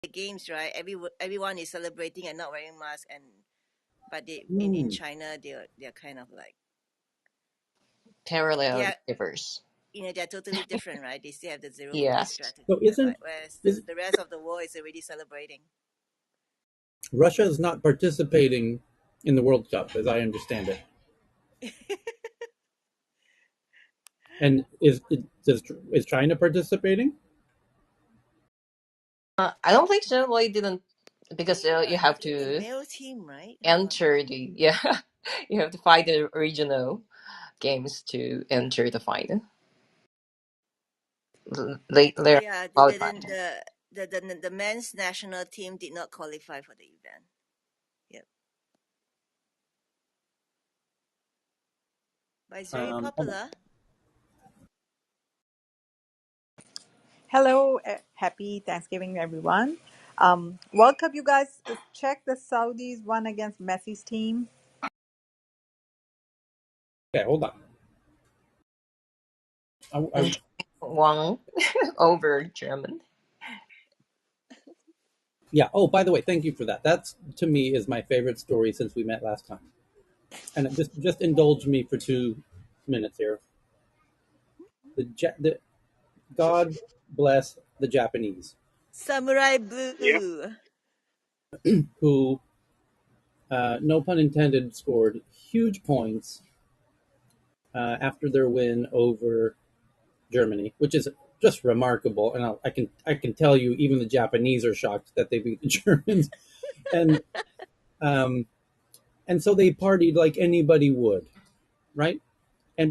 the games, right? Everyone is celebrating and not wearing masks, and but they in Hmm. China they're kind of like Parallel they're universe. they're totally different, right? They still have the zero COVID Yes. So strategy, but whereas is the rest of the world is already celebrating. Russia is not participating in the World Cup, as I understand it, and is China participating? I don't think so. Well, didn't They because have you have a to male team, right? If I'm not enter wrong. the yeah. You have to fight the regional games to enter the final. Oh They're yeah, qualified. the men's national team did not qualify for the event. Yep, but it's very Hold on. popular. Hello, happy Thanksgiving, everyone. World Cup, you guys check the Saudis won against Messi's team. Okay, hold on. And one over German. Yeah. Oh, by the way, thank you for that. That's to me is my favorite story since we met last time. And just indulge me for 2 minutes here. The God bless the Japanese, Samurai Yep. Blue. who, no pun intended, scored huge points after their win over Germany, which is just remarkable. And I can tell you, even the Japanese are shocked that they beat the Germans, and um, and so they partied like anybody would, right?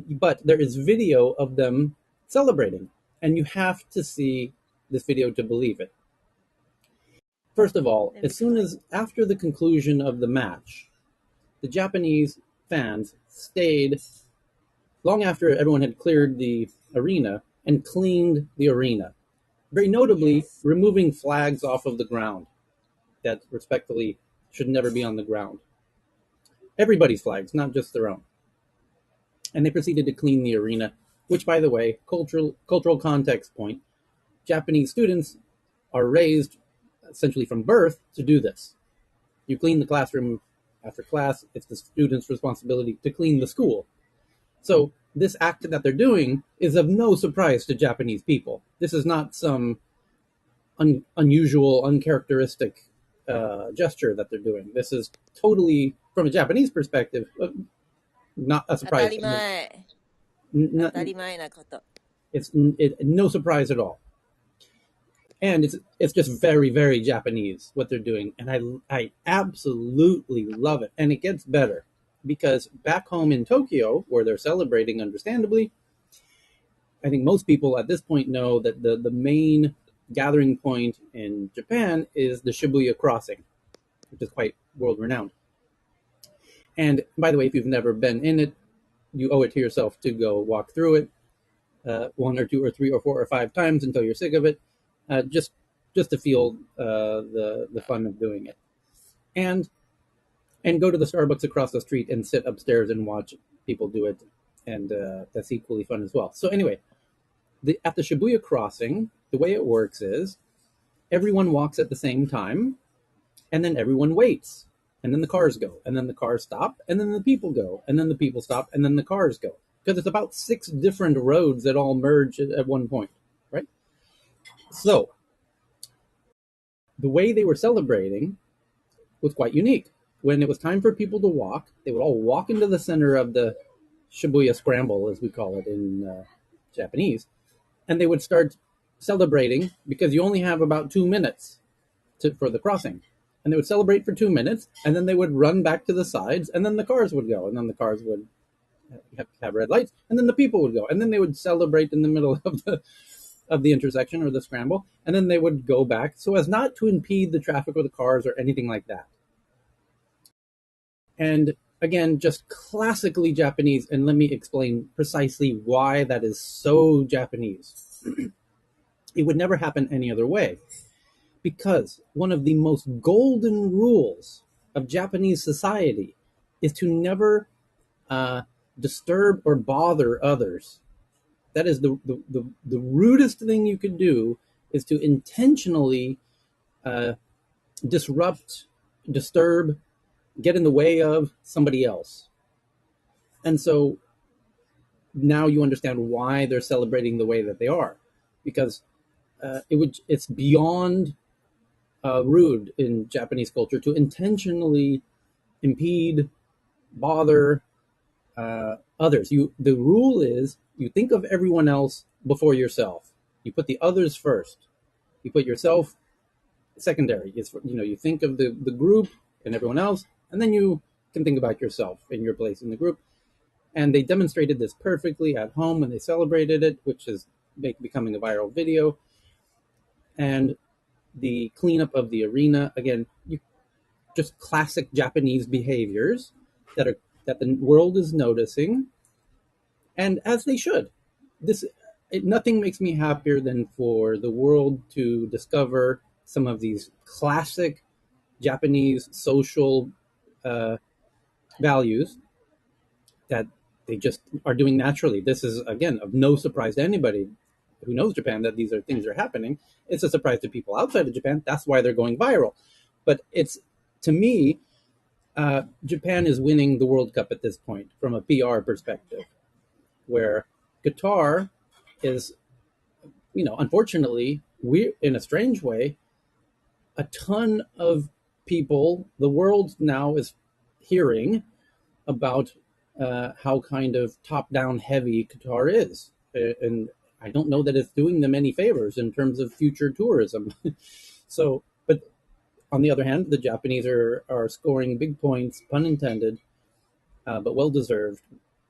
But there is video of them celebrating, and you have to see this video to believe it. First of all, Let me as soon find. as after the conclusion of the match, the Japanese fans stayed long after everyone had cleared the arena and cleaned the arena, very notably Yes. removing flags off of the ground that respectfully should never be on the ground. Everybody's flags, not just their own. And they proceeded to clean the arena, which, by the way, cultural context point, Japanese students are raised essentially from birth to do this. You clean the classroom after class, it's the student's responsibility to clean the school. So this act that they're doing is of no surprise to Japanese people. This is not some unusual, uncharacteristic gesture that they're doing. This is totally, from a Japanese perspective, not a surprise. Atarimae. Atarimae na koto. It's no surprise at all, and it's just very very Japanese what they're doing, and I absolutely love it. And it gets better because back home in Tokyo, where they're celebrating, understandably, I think most people at this point know that the main gathering point in Japan is the Shibuya crossing, which is quite world renowned. And by the way, if you've never been in it, you owe it to yourself to go walk through it one or two or three or four or five times until you're sick of it, just to feel the fun of doing it, and go to the Starbucks across the street and sit upstairs and watch people do it, and that's equally fun as well. So anyway, at the Shibuya crossing, the way it works is everyone walks at the same time, and then everyone waits, and then the cars go, and then the cars stop, and then the people go, and then the people stop, and then the cars go, because it's about 6 different roads that all merge at one point, right? So the way they were celebrating was quite unique. When it was time for people to walk, they would all walk into the center of the Shibuya Scramble, as we call it in Japanese, and they would start celebrating because you only have about 2 minutes for the crossing. And they would celebrate for 2 minutes, and then they would run back to the sides, and then the cars would go, and then the cars would have red lights, and then the people would go, and then they would celebrate in the middle of the intersection or the scramble, and then they would go back so as not to impede the traffic or the cars or anything like that. And again, just classically Japanese, and let me explain precisely why that is so Japanese. It would never happen any other way, because one of the most golden rules of Japanese society is to never uh, disturb or bother others. That is the rudest thing you could do, is to intentionally uh, disrupt, disturb, get in the way of somebody else. And so now you understand why they're celebrating the way that they are, because it's beyond rude in Japanese culture to intentionally impede, bother others. The rule is you think of everyone else before yourself. You put the others first. You put yourself secondary. You think of the group and everyone else, and then you can think about yourself and your place in the group. And they demonstrated this perfectly at home when they celebrated it, which is becoming a viral video. And the cleanup of the arena, again, just classic Japanese behaviors that the world is noticing, and as they should. Nothing makes me happier than for the world to discover some of these classic Japanese social uh, values that they just are doing naturally. This is, again, of no surprise to anybody who knows Japan that these are things are happening. It's a surprise to people outside of Japan. That's why they're going viral. But to me, Japan is winning the World Cup at this point from a PR perspective, where guitar is, unfortunately, we in a strange way, a ton of people, the world now is hearing about how kind of top-down heavy Qatar is, and I don't know that it's doing them any favors in terms of future tourism. So, but on the other hand, the Japanese are scoring big points, pun intended, but well-deserved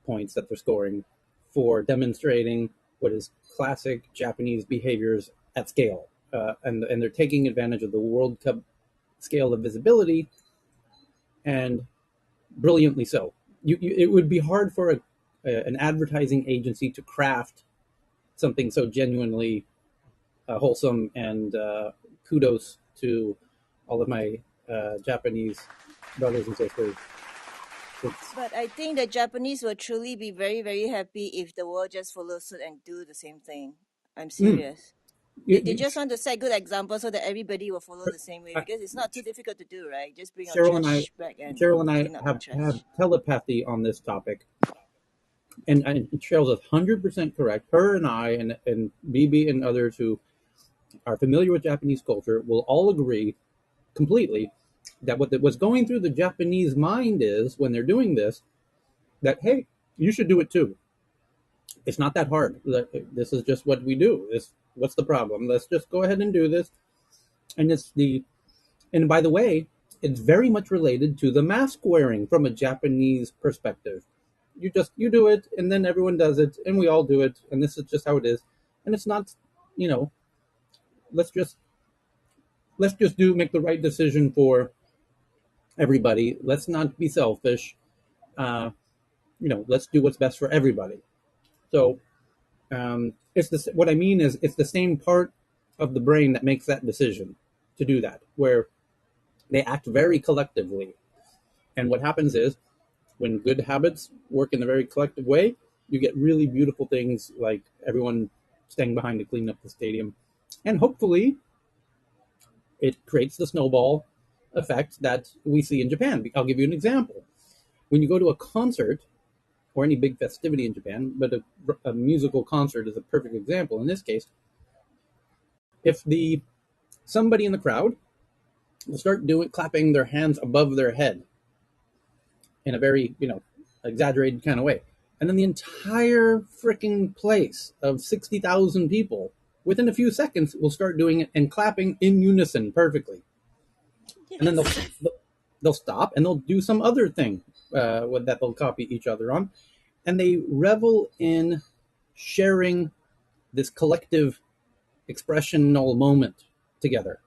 points that they're scoring for demonstrating what is classic Japanese behaviors at scale, and they're taking advantage of the World Cup scale of visibility, and brilliantly so. It would be hard for an advertising agency to craft something so genuinely wholesome, and kudos to all of my Japanese brothers and sisters. But I think the Japanese will truly be very, very happy if the world just follows suit and do the same thing. I'm Mm, serious. you, They you, just want to set good examples so that everybody will follow the same way, uh, because it's not too difficult to do, right? Just bring your Cheryl and I, trash back and Cheryl and I clean up the have trash. telepathy on this topic, and Cheryl's 100% correct. Her and I and BB and others who are familiar with Japanese culture will all agree completely that what's going through the Japanese mind is when they're doing this, that hey, you should do it too. It's not that hard. This is just what we do. What's the problem? Let's just go ahead and do this. And and by the way, it's very much related to the mask wearing from a Japanese perspective. You do it, and then everyone does it, and we all do it, and this is just how it is. And it's not, you know, let's just make the right decision for everybody. Let's not be selfish. Uh, let's do what's best for everybody. So what I mean is it's the same part of the brain that makes that decision to do that, where they act very collectively. And what happens is when good habits work in a very collective way, you get really beautiful things like everyone staying behind to clean up the stadium. And hopefully it creates the snowball effect that we see in Japan. I'll give you an example. When you go to a concert or any big festivity in Japan, but a musical concert is a perfect example in this case. If somebody in the crowd will start clapping their hands above their head in a very exaggerated kind of way, and then the entire freaking place of 60,000 people within a few seconds will start doing it and clapping in unison perfectly, and then Yes. they'll stop and they'll do some other thing that they'll copy each other on, and they revel in sharing this collective expressional moment together.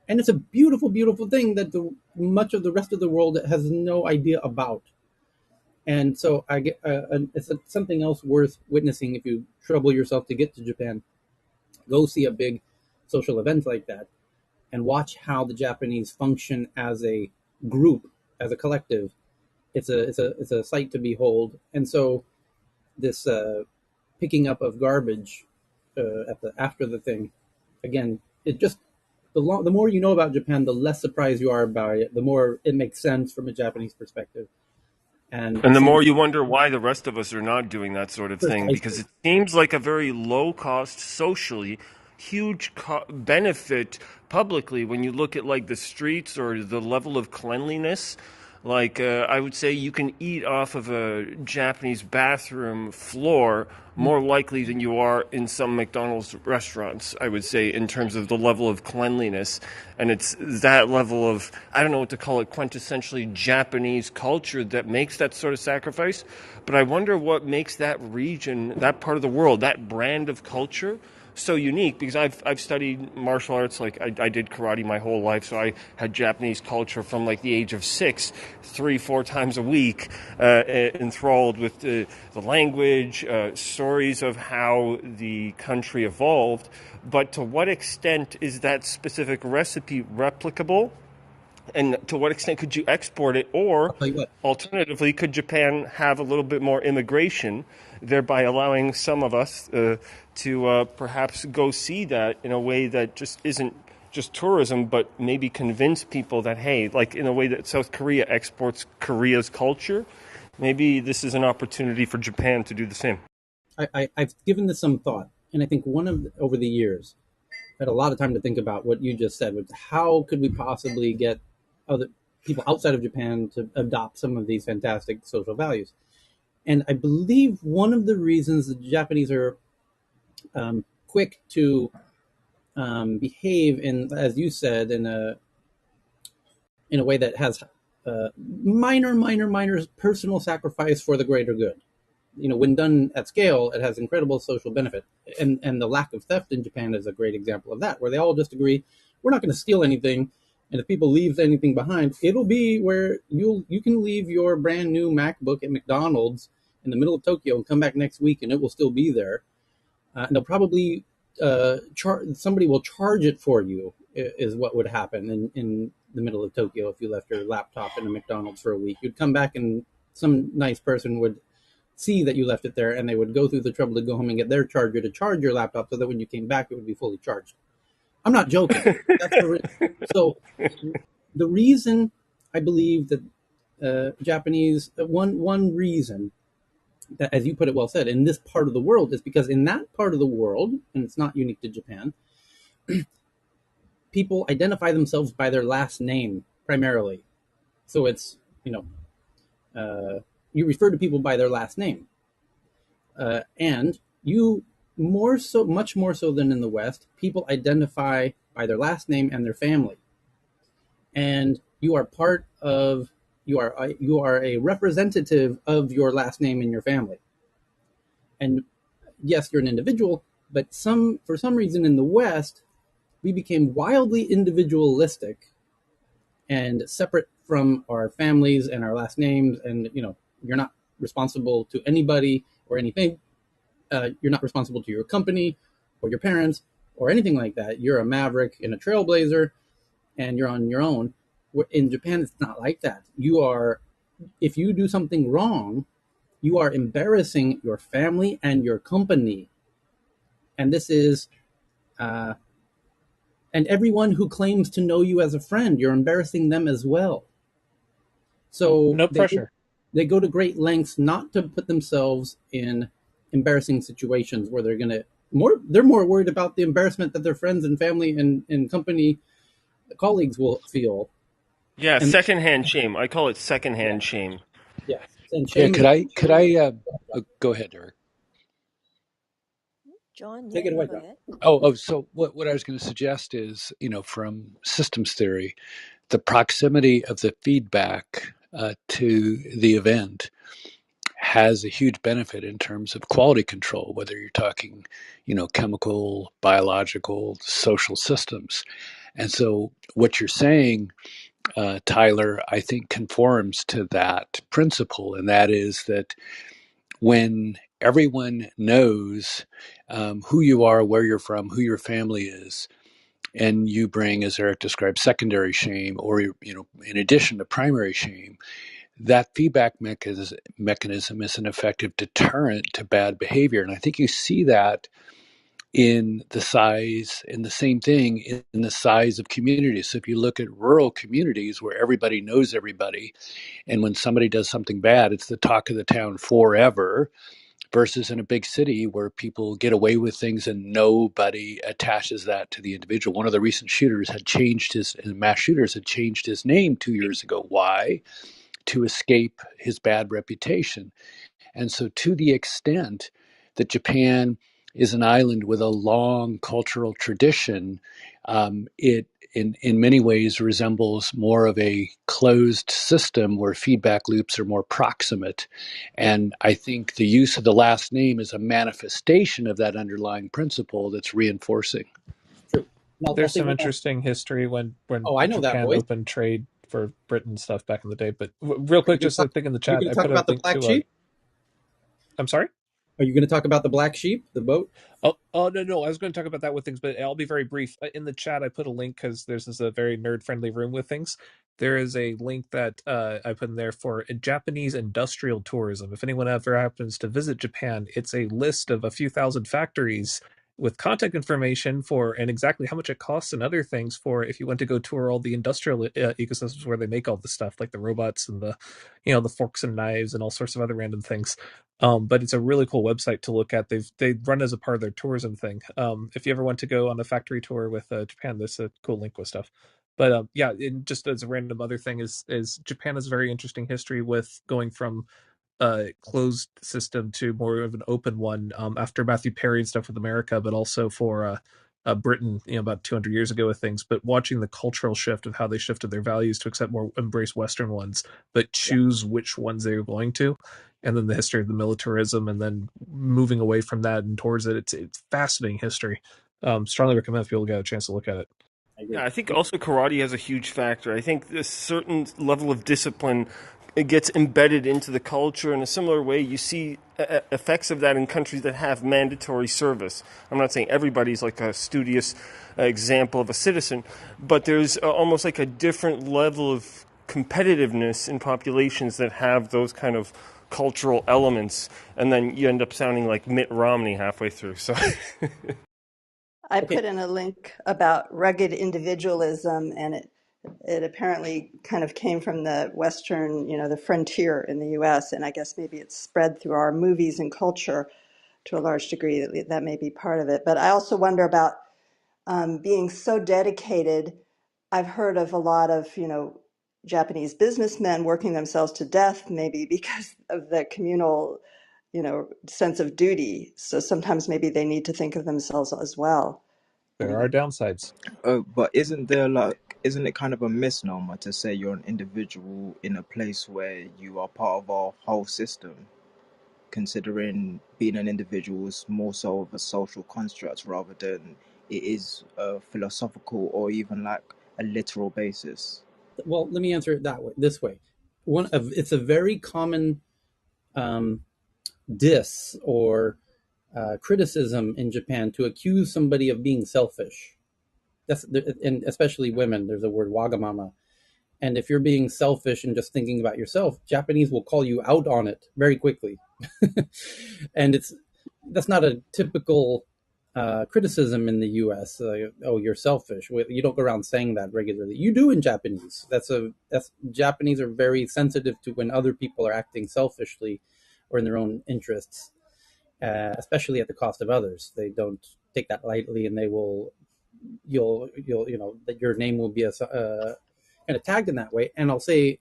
And it's a beautiful, beautiful thing that much of the rest of the world has no idea about. And so it's something else worth witnessing if you trouble yourself to get to Japan. Go see a big social event like that and watch how the Japanese function as a group, as a collective. It's a sight to behold. And so this picking up of garbage after the thing, again, it just the more you know about Japan, the less surprised you are by it. The more it makes sense from a Japanese perspective, and And the same more you wonder why the rest of us are not doing that sort of thing, because precisely. it seems like a very low cost, socially, huge benefit publicly when you look at like the streets or the level of cleanliness. Like, I would say you can eat off of a Japanese bathroom floor more likely than you are in some McDonald's restaurants, I would say, in terms of the level of cleanliness. And it's that level of, I don't know what to call it, quintessentially Japanese culture that makes that sort of sacrifice. But I wonder what makes that region, that part of the world, that brand of culture so unique, because I've studied martial arts. Like I did karate my whole life, so I had Japanese culture from like the age of 6, 3-4 times a week, enthralled with the language, stories of how the country evolved. But to what extent is that specific recipe replicable? And to what extent could you export it? Or I'll tell you what. alternatively, could Japan have a little bit more immigration, thereby allowing some of us to perhaps go see that in a way that just isn't just tourism, but maybe convince people that, hey, like in a way that South Korea exports Korea's culture, maybe this is an opportunity for Japan to do the same. I've given this some thought, and I think over the years, I had a lot of time to think about what you just said. Which how could we possibly get other people outside of Japan to adopt some of these fantastic social values? And I believe one of the reasons the Japanese are quick to behave in, as you said, in a way that has minor personal sacrifice for the greater good. When done at scale, it has incredible social benefit. And the lack of theft in Japan is a great example of that, where they all just agree, we're not going to steal anything. And if people leave anything behind, it'll be where you can leave your brand new MacBook at McDonald's in the middle of Tokyo and come back next week and it will still be there. And they'll probably somebody will charge it for you, is what would happen in the middle of Tokyo if you left your laptop in a McDonald's for a week. You'd come back and some nice person would see that you left it there, and they would go through the trouble to go home and get their charger to charge your laptop so that when you came back, it would be fully charged. I'm not joking. So the reason I believe that Japanese, one reason that, as you put it well said, in this part of the world is because in that part of the world, and it's not unique to Japan, people identify themselves by their last name primarily. So it's, you refer to people by their last name. And you much more so than in the West, people identify by their last name and their family. And you are you are a representative of your last name and your family. And yes, you're an individual, but for some reason in the West, we became wildly individualistic and separate from our families and our last names. And, you're not responsible to anybody or anything. You're not responsible to your company or your parents or anything like that. You're a maverick and a trailblazer, and you're on your own. In Japan, it's not like that. If you do something wrong, you are embarrassing your family and your company. And this is, and everyone who claims to know you as a friend, you're embarrassing them as well. So no pressure. They go to great lengths not to put themselves in embarrassing situations where they're more worried about the embarrassment that their friends and family and company colleagues will feel. Yeah, And secondhand shame. I call it secondhand shame. yeah, and Yeah, shame. could I go ahead, Eric? John, Take yeah, it you away, go John. ahead. So what I was going to suggest is, from systems theory, the proximity of the feedback to the event has a huge benefit in terms of quality control, whether you're talking, chemical, biological, social systems. And so what you're saying, Tyler, I think conforms to that principle, and that is that when everyone knows who you are, where you're from, who your family is, and you bring, as Eric described, secondary shame, or in addition to primary shame, that feedback mechanism is an effective deterrent to bad behavior. And I think you see that in the size, and the same thing in the size of communities. So if you look at rural communities where everybody knows everybody, and when somebody does something bad, it's the talk of the town forever, versus in a big city where people get away with things and nobody attaches that to the individual. One of the recent shooters had changed his mass shooters had changed his name 2 years ago. Why? To escape his bad reputation. And so, to the extent that Japan is an island with a long cultural tradition, it in many ways resembles more of a closed system where feedback loops are more proximate. Yep. And I think the use of the last name is a manifestation of that underlying principle that's reinforcing. True. And I'll There's say some one last. interesting history when Oh, I know that Japan voice. opened trade for Britain stuff back in the day. But real Are you quick, going to just a talk? thing in the Are you chat. going I to talk put a about the link black to a. sheep? I'm sorry. Are you going to talk about the black sheep, the boat? Oh no, I was going to talk about that with things, but I'll be very brief. In the chat, I put a link because this is a very nerd-friendly room with things. There is a link that I put in there for Japanese industrial tourism. If anyone ever happens to visit Japan, it's a list of a few thousand factories with contact information for and exactly how much it costs and other things for if you want to go tour all the industrial ecosystems where they make all the stuff like the robots and the the forks and knives and all sorts of other random things. But it's a really cool website to look at. They run as a part of their tourism thing. If you ever want to go on a factory tour with Japan, there's a cool link with stuff. But yeah, and just as a random other thing is Japan has a very interesting history with going from a closed system to more of an open one after Matthew Perry and stuff with America, but also for Britain, about 200 years ago with things. But watching the cultural shift of how they shifted their values to accept more embrace Western ones, but Yeah, choose which ones they are going to, and then the history of the militarism, and then moving away from that and towards it. It's fascinating history. Strongly recommend if people get a chance to look at it. I agree. Yeah, I think also karate has a huge factor. I think a certain level of discipline it gets embedded into the culture in a similar way. You see effects of that in countries that have mandatory service. I'm not saying everybody's like a studious example of a citizen, but there's almost like a different level of competitiveness in populations that have those kind of cultural elements, and then you end up sounding like Mitt Romney halfway through. So I Okay. put in a link about rugged individualism, and it apparently kind of came from the Western, the frontier in the U.S., and I guess maybe it's spread through our movies and culture to a large degree. That may be part of it. But I also wonder about being so dedicated. I've heard of a lot of, Japanese businessmen working themselves to death, maybe because of the communal, sense of duty. So sometimes maybe they need to think of themselves as well. There are downsides. But isn't it kind of a misnomer to say you're an individual in a place where you are part of a whole system, considering being an individual is more so of a social construct rather than it is a philosophical or even like a literal basis? Well, let me answer it this way. It's a very common um, diss or criticism in Japan to accuse somebody of being selfish. And especially women. There's a word wagamama, and if you're being selfish and just thinking about yourself, Japanese will call you out on it very quickly. And that's not a typical criticism in the U.S. Oh, you're selfish. You don't go around saying that regularly. You do in Japanese. That's Japanese are very sensitive to when other people are acting selfishly or in their own interests, especially at the cost of others. They don't take that lightly, and they will. You'll that your name will be kind of tagged in that way. And I'll say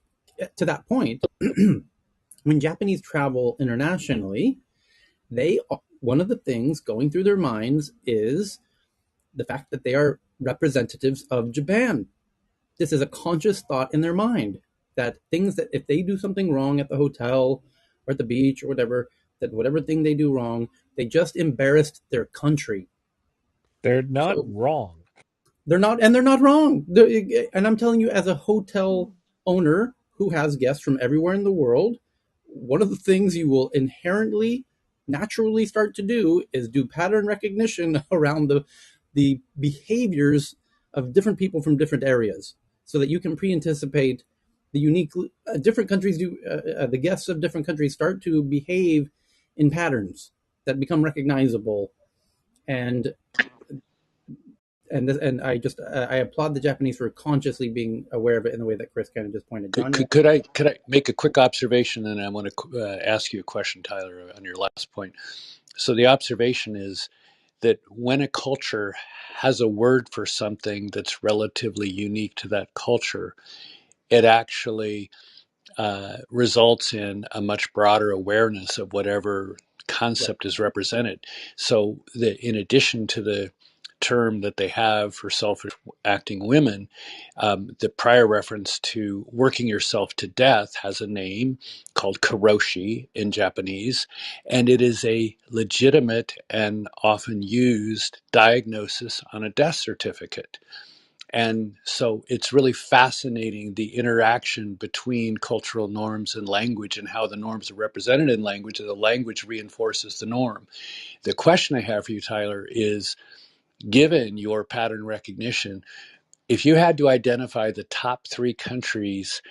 to that point, when Japanese travel internationally, they one of the things going through their minds is the fact that they are representatives of Japan. This is a conscious thought in their mind that things that if they do something wrong at the hotel or at the beach or whatever, that whatever thing they do wrong, they just embarrassed their country. They're not So wrong. they're not wrong. And I'm telling you, as a hotel owner who has guests from everywhere in the world, one of the things you will inherently, naturally start to do is do pattern recognition around the behaviors of different people from different areas, so that you can pre-anticipate the unique. Different countries do. The guests of different countries start to behave in patterns that become recognizable and I applaud the Japanese for consciously being aware of it in the way that Chris kind of just pointed. Could, John, could, could I could I make a quick observation, and I want to ask you a question, Tyler, on your last point. So the observation is that when a culture has a word for something that's relatively unique to that culture, it actually results in a much broader awareness of whatever right? concept is represented. So, in addition to the term that they have for self acting women, the prior reference to working yourself to death has a name called karoshi in Japanese, and it is a legitimate and often used diagnosis on a death certificate. And so it's really fascinating the interaction between cultural norms and language and how the norms are represented in language and the language reinforces the norm. The question I have for you, Tyler, is given your pattern recognition, if you had to identify the top three countries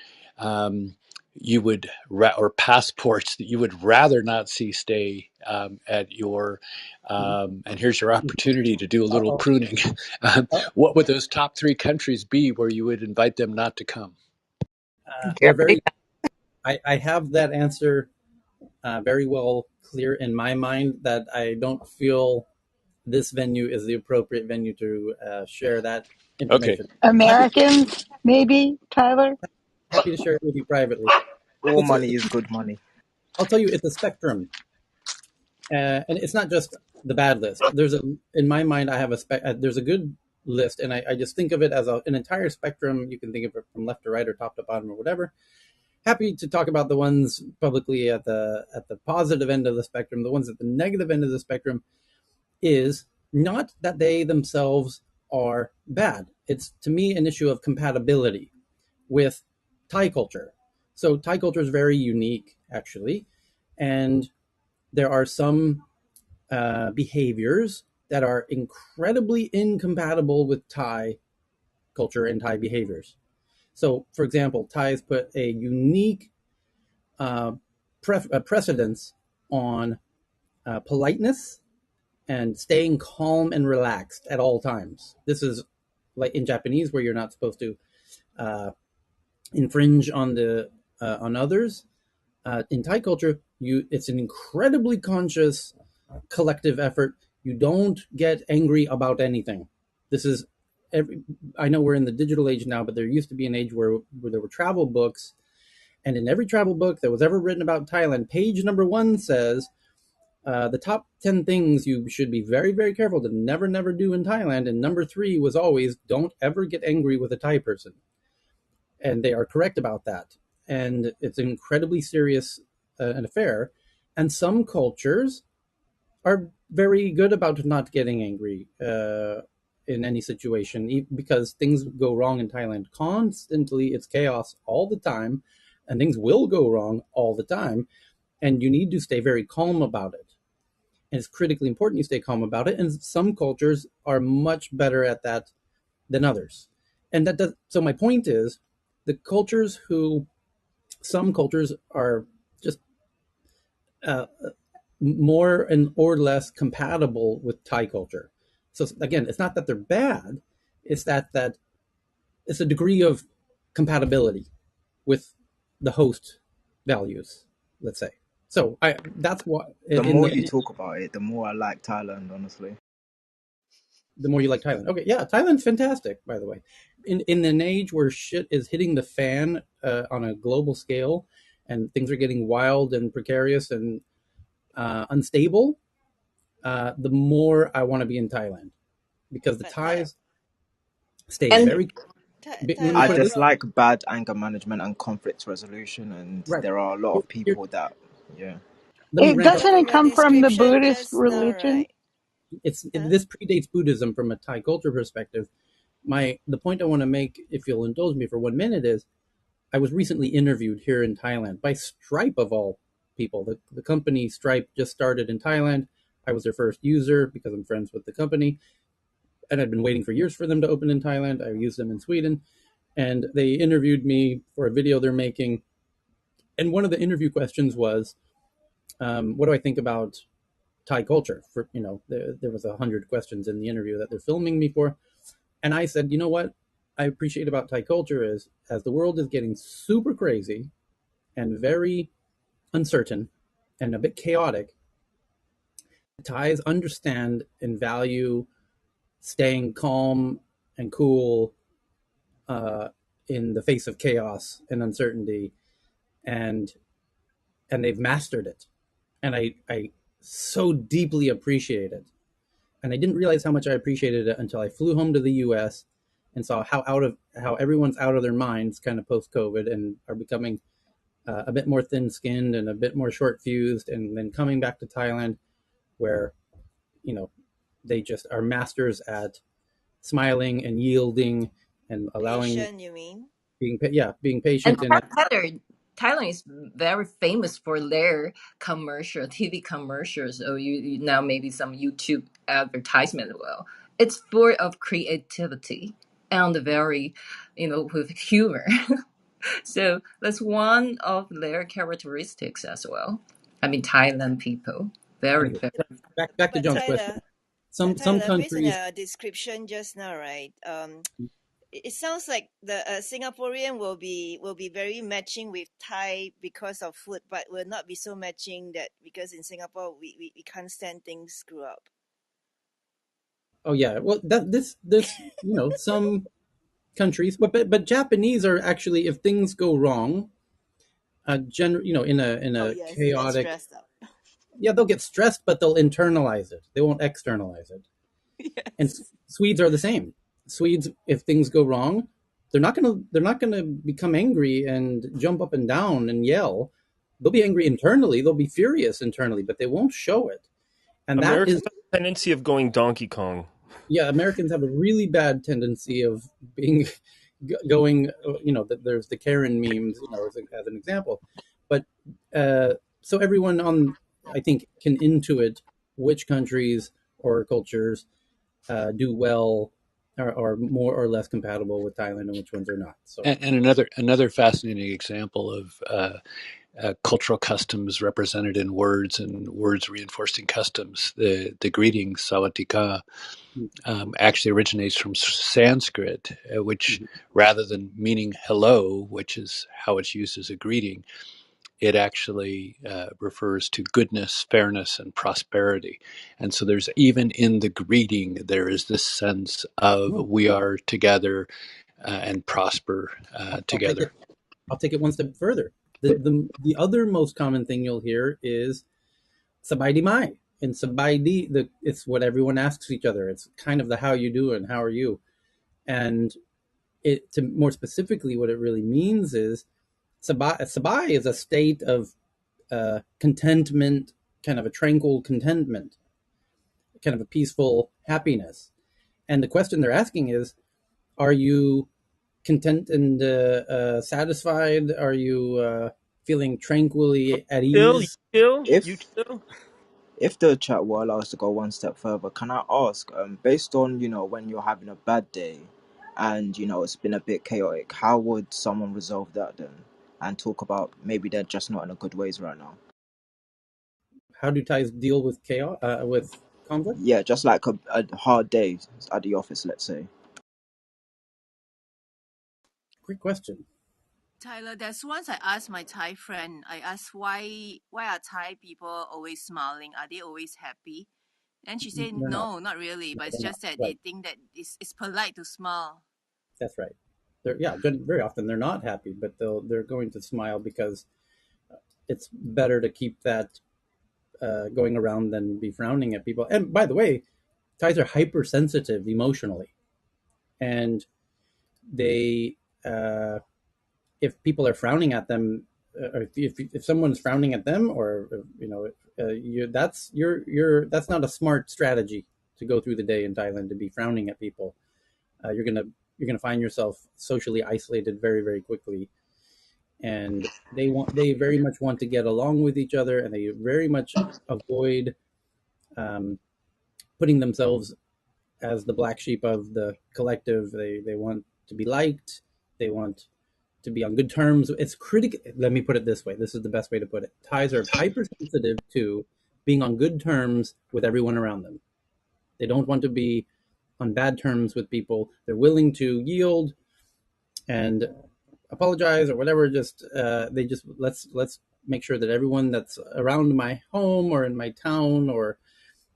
you would, or passports that you would rather not see stay at your, and here's your opportunity to do a little Uh-oh. pruning. Uh, What would those top three countries be where you would invite them not to come? they're Jeopardy. very. I have that answer very well clear in my mind. That I don't feel this venue is the appropriate venue to share that Okay. information. Happy, Americans, maybe, Tyler? happy to share it with you privately. All It's a, money is good money. I'll tell you, it's a spectrum, and it's not just the bad list. In my mind, I have there's a good list, and I just think of it as an entire spectrum. You can think of it from left to right or top to bottom or whatever. Happy to talk about the ones publicly at the positive end of the spectrum. The ones at the negative end of the spectrum is not that they themselves are bad. It's to me an issue of compatibility with Thai culture. So Thai culture is very unique, actually, and there are some behaviors that are incredibly incompatible with Thai culture and Thai behaviors. So, for example, Thais put a unique uh, precedence on politeness and staying calm and relaxed at all times. This is like in Japanese, where you're not supposed to uh, infringe on others. In Thai culture, it's an incredibly conscious collective effort. You don't get angry about anything. This is I know we're in the digital age now, but there used to be an age where there were travel books, and in every travel book that was ever written about Thailand, page number 1 says the top 10 things you should be very, very careful to never do in Thailand. And number 3 was always don't ever get angry with a Thai person. And they are correct about that. And it's an incredibly serious an affair. And some cultures are very good about not getting angry in any situation because things go wrong in Thailand constantly. It's chaos all the time, and things will go wrong all the time. And you need to stay very calm about it. And it's critically important you stay calm about it. And some cultures are much better at that than others. And that does, so my point is the cultures who some cultures are just uh, more and or less compatible with Thai culture. So again, it's not that they're bad; it's that it's a degree of compatibility with the host values. Let's say. So that's what The in more you the talk about it, the more I like Thailand, honestly. the more you like Thailand. Okay, yeah, Thailand's fantastic, by the way. In an age where shit is hitting the fan on a global scale, and things are getting wild and precarious and unstable, the more I want to be in Thailand because the But Thai, Thais stay And very. Let me I put it Thailand this just from like bad anger management and conflict resolution, and right. there are a lot Here, of here, people that, yeah. let me It ramp up. doesn't from it your come from the description Buddhist just now, religion? right? Huh? This predates Buddhism from a Thai culture perspective. The point I want to make, if you'll indulge me for 1 minute, is I was recently interviewed here in Thailand by Stripe of all people. The company Stripe just started in Thailand. I was their first user because I'm friends with the company, and I'd been waiting for years for them to open in Thailand. I used them in Sweden, and they interviewed me for a video they're making. And one of the interview questions was, "What do I think about Thai culture. For there was 100 questions in the interview that they're filming me for, and I said, you know what I appreciate about Thai culture is as the world is getting super crazy and very uncertain and a bit chaotic, Thais understand and value staying calm and cool uh, in the face of chaos and uncertainty, and they've mastered it, and I so deeply appreciate it. And I didn't realize how much I appreciated it until I flew home to the U.S. and saw how everyone's out of their minds, kind of post COVID, and are becoming a bit more thin skinned and a bit more short fused, and then coming back to Thailand, where you know they just are masters at smiling and yielding and allowing Patient, you mean? being And patient. And Thailand is very famous for their commercial, TV commercials. So you now maybe some YouTube advertisement as well. It's full of creativity and very, with humor. So that's one of their characteristics as well. I mean, Thailand people, very, anyway, very. back to But John's question. Some Tyler, based on countries. your description just now, right? It sounds like the Singaporean will be very matching with Thai because of food, but will not be so matching that because in Singapore we can't stand things screw up. Oh yeah, well this some countries, but Japanese are actually, if things go wrong, in Oh a yes, they get chaotic, stressed up. yeah, they'll get stressed, but they'll internalize it. They won't externalize it. And Yes. Swedes are the same. Swedes, if things go wrong, they're not gonna become angry and jump up and down and yell. They'll be angry internally. They'll be furious internally, but they won't show it. And that is, Americans have a tendency of going Donkey Kong. yeah, Americans have a really bad tendency of being going. That there's the Karen memes, as an example, but so everyone on, I think, can intuit which countries or cultures do well, or more or less compatible with Thailand, and which ones are not. So, And another fascinating example of cultural customs represented in words and words reinforcing customs. The greeting "Sawadika" actually originates from Sanskrit, which mhm. rather than meaning hello, which is how it's used as a greeting, it actually refers to goodness, fairness, and prosperity. And so there's, even in the greeting, there is this sense of Oh, we are together and prosper I'll take together. it. I'll take it one step further. The other most common thing you'll hear is "Sabay di mai." And "Sabay di," it's what everyone asks each other. It's kind of the "how you doing," "how are you," and to more specifically, what it really means is sabay is a state of contentment, kind of a tranquil contentment, kind of a peaceful happiness. And the question they're asking is, are you content and satisfied? Are you feeling tranquilly at Chill, you ease? chill, you If chill. if the chat will allow us to go one step further, can I ask, based on when you're having a bad day, and it's been a bit chaotic, how would someone resolve that then, and talk about maybe they're just not in a good ways right now? How do Thais deal with chaos, with conflict? Yeah, just like a hard day at the office, let's say. Great question. Tyler, there's once I asked my Thai friend, I asked why are Thai people always smiling? Are they always happy? And she said, They're not. no, not really, but it's They're not. just that Right. they think that it's polite to smile. That's right. Very often they're not happy, but they're going to smile because it's better to keep that going around than be frowning at people. And by the way, Thais are hypersensitive emotionally, and they if people are frowning at them, or if someone's frowning at them, or that's not a smart strategy to go through the day in Thailand, to be frowning at people. You're gonna find yourself socially isolated very, very quickly, and they very much want to get along with each other, and they very much avoid um, putting themselves as the black sheep of the collective. They want to be liked. They want to be on good terms. It's critical. Let me put it this way. This is the best way to put it. Thais are hypersensitive to being on good terms with everyone around them. They don't want to be on bad terms with people. They're willing to yield and apologize or whatever. Just they just let's make sure that everyone that's around my home or in my town or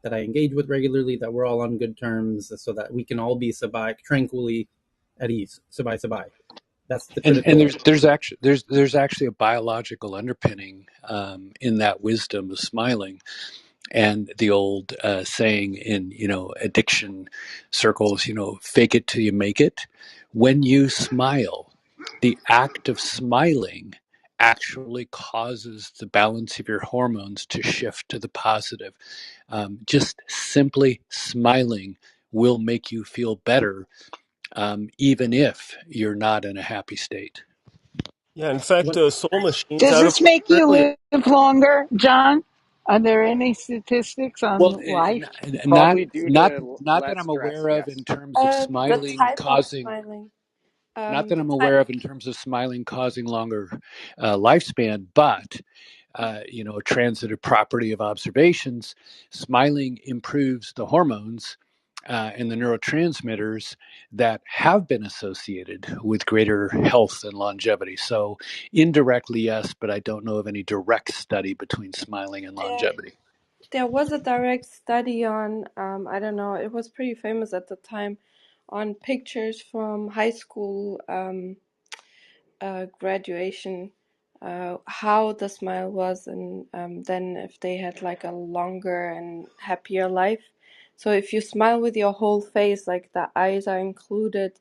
that I engage with regularly, that we're all on good terms, so that we can all be sabai, tranquilly at ease. Sabai sabai. That's the And critical. there's actually a biological underpinning in that wisdom of smiling, and the old saying in addiction circles, fake it till you make it. When you smile, the act of smiling actually causes the balance of your hormones to shift to the positive. Just simply smiling will make you feel better, even if you're not in a happy state. Yeah, in fact, What Soul Machines Does out of this make you Australia. live longer, John? Are there any statistics Well, on life? not Probably due not to not that less I'm stress, aware of in yes. terms of The smiling type of causing. smiling. Not that The I'm type. aware of in terms of smiling causing longer lifespan, but a transitive property of observations, smiling improves the hormones and the neurotransmitters that have been associated with greater health and longevity. So indirectly, yes, but I don't know of any direct study between smiling and There, longevity. there was a direct study on, I don't know, it was pretty famous at the time, on pictures from high school graduation, how the smile was, and then if they had like a longer and happier life. So if you smile with your whole face, like the eyes are included,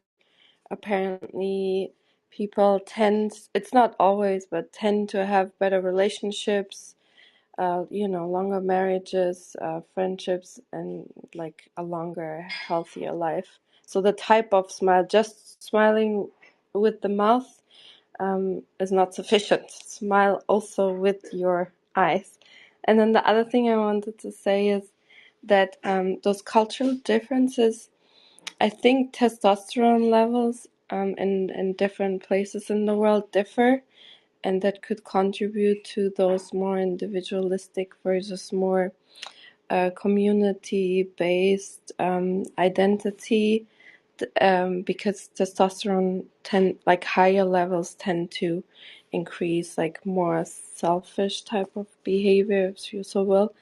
apparently people tend, it's not always, but tend to have better relationships, longer marriages, friendships, and like a longer, healthier life. So the type of smile, just smiling with the mouth, is not sufficient. Smile also with your eyes. And then the other thing I wanted to say is that those cultural differences, I think testosterone levels in different places in the world differ, and that could contribute to those more individualistic versus more community-based identity, because testosterone like higher levels tend to increase like more selfish type of behavior, if you so will.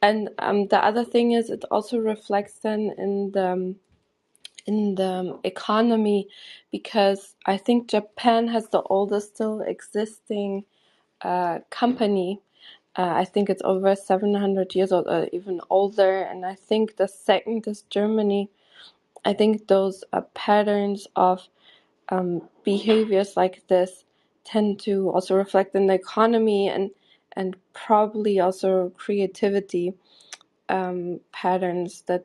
And the other thing is it also reflects then in the economy, because I think Japan has the oldest still existing company. I think it's over 700 years old, or even older. And I think the second is Germany. I think those patterns of behaviors like this tend to also reflect in the economy, and probably also creativity patterns that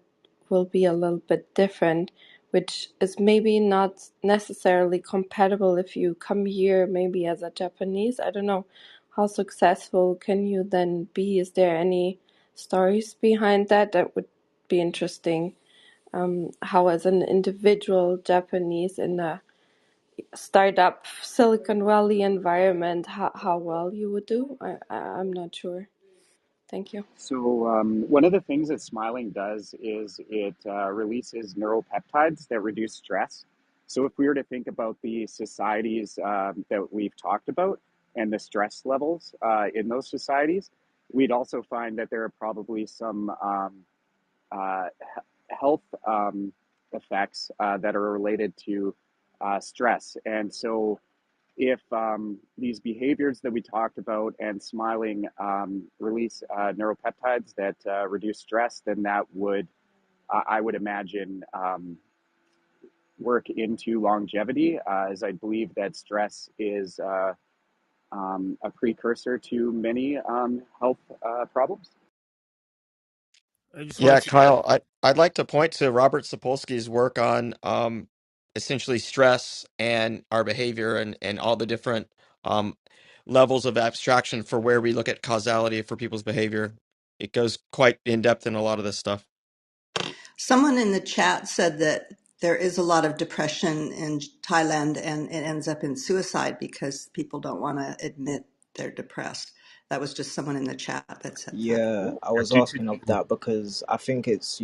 will be a little bit different, which is maybe not necessarily compatible if you come here maybe as a Japanese. I don't know, how successful can you then be? Is there any stories behind that? That would be interesting. How as an individual Japanese in a startup Silicon Valley environment, how well you would do. I'm not sure. Thank you. So, one of the things that smiling does is it releases neuropeptides that reduce stress. So, if we were to think about the societies that we've talked about and the stress levels in those societies, we'd also find that there are probably some uh, health effects that are related to stress. And so, if these behaviors that we talked about and smiling release neuropeptides that reduce stress, then that would, I would imagine, work into longevity, as I believe that stress is a precursor to many health problems. I just want Yeah, to say, Kyle, I'd like to point to Robert Sapolsky's work on essentially stress and our behavior and all the different um, levels of abstraction for where we look at causality for people's behavior. It goes quite in depth in a lot of this stuff. Someone in the chat said that there is a lot of depression in Thailand and it ends up in suicide because people don't want to admit they're depressed. That was just someone in the chat that said that. Yeah, I was Do, asking of that because I think it's,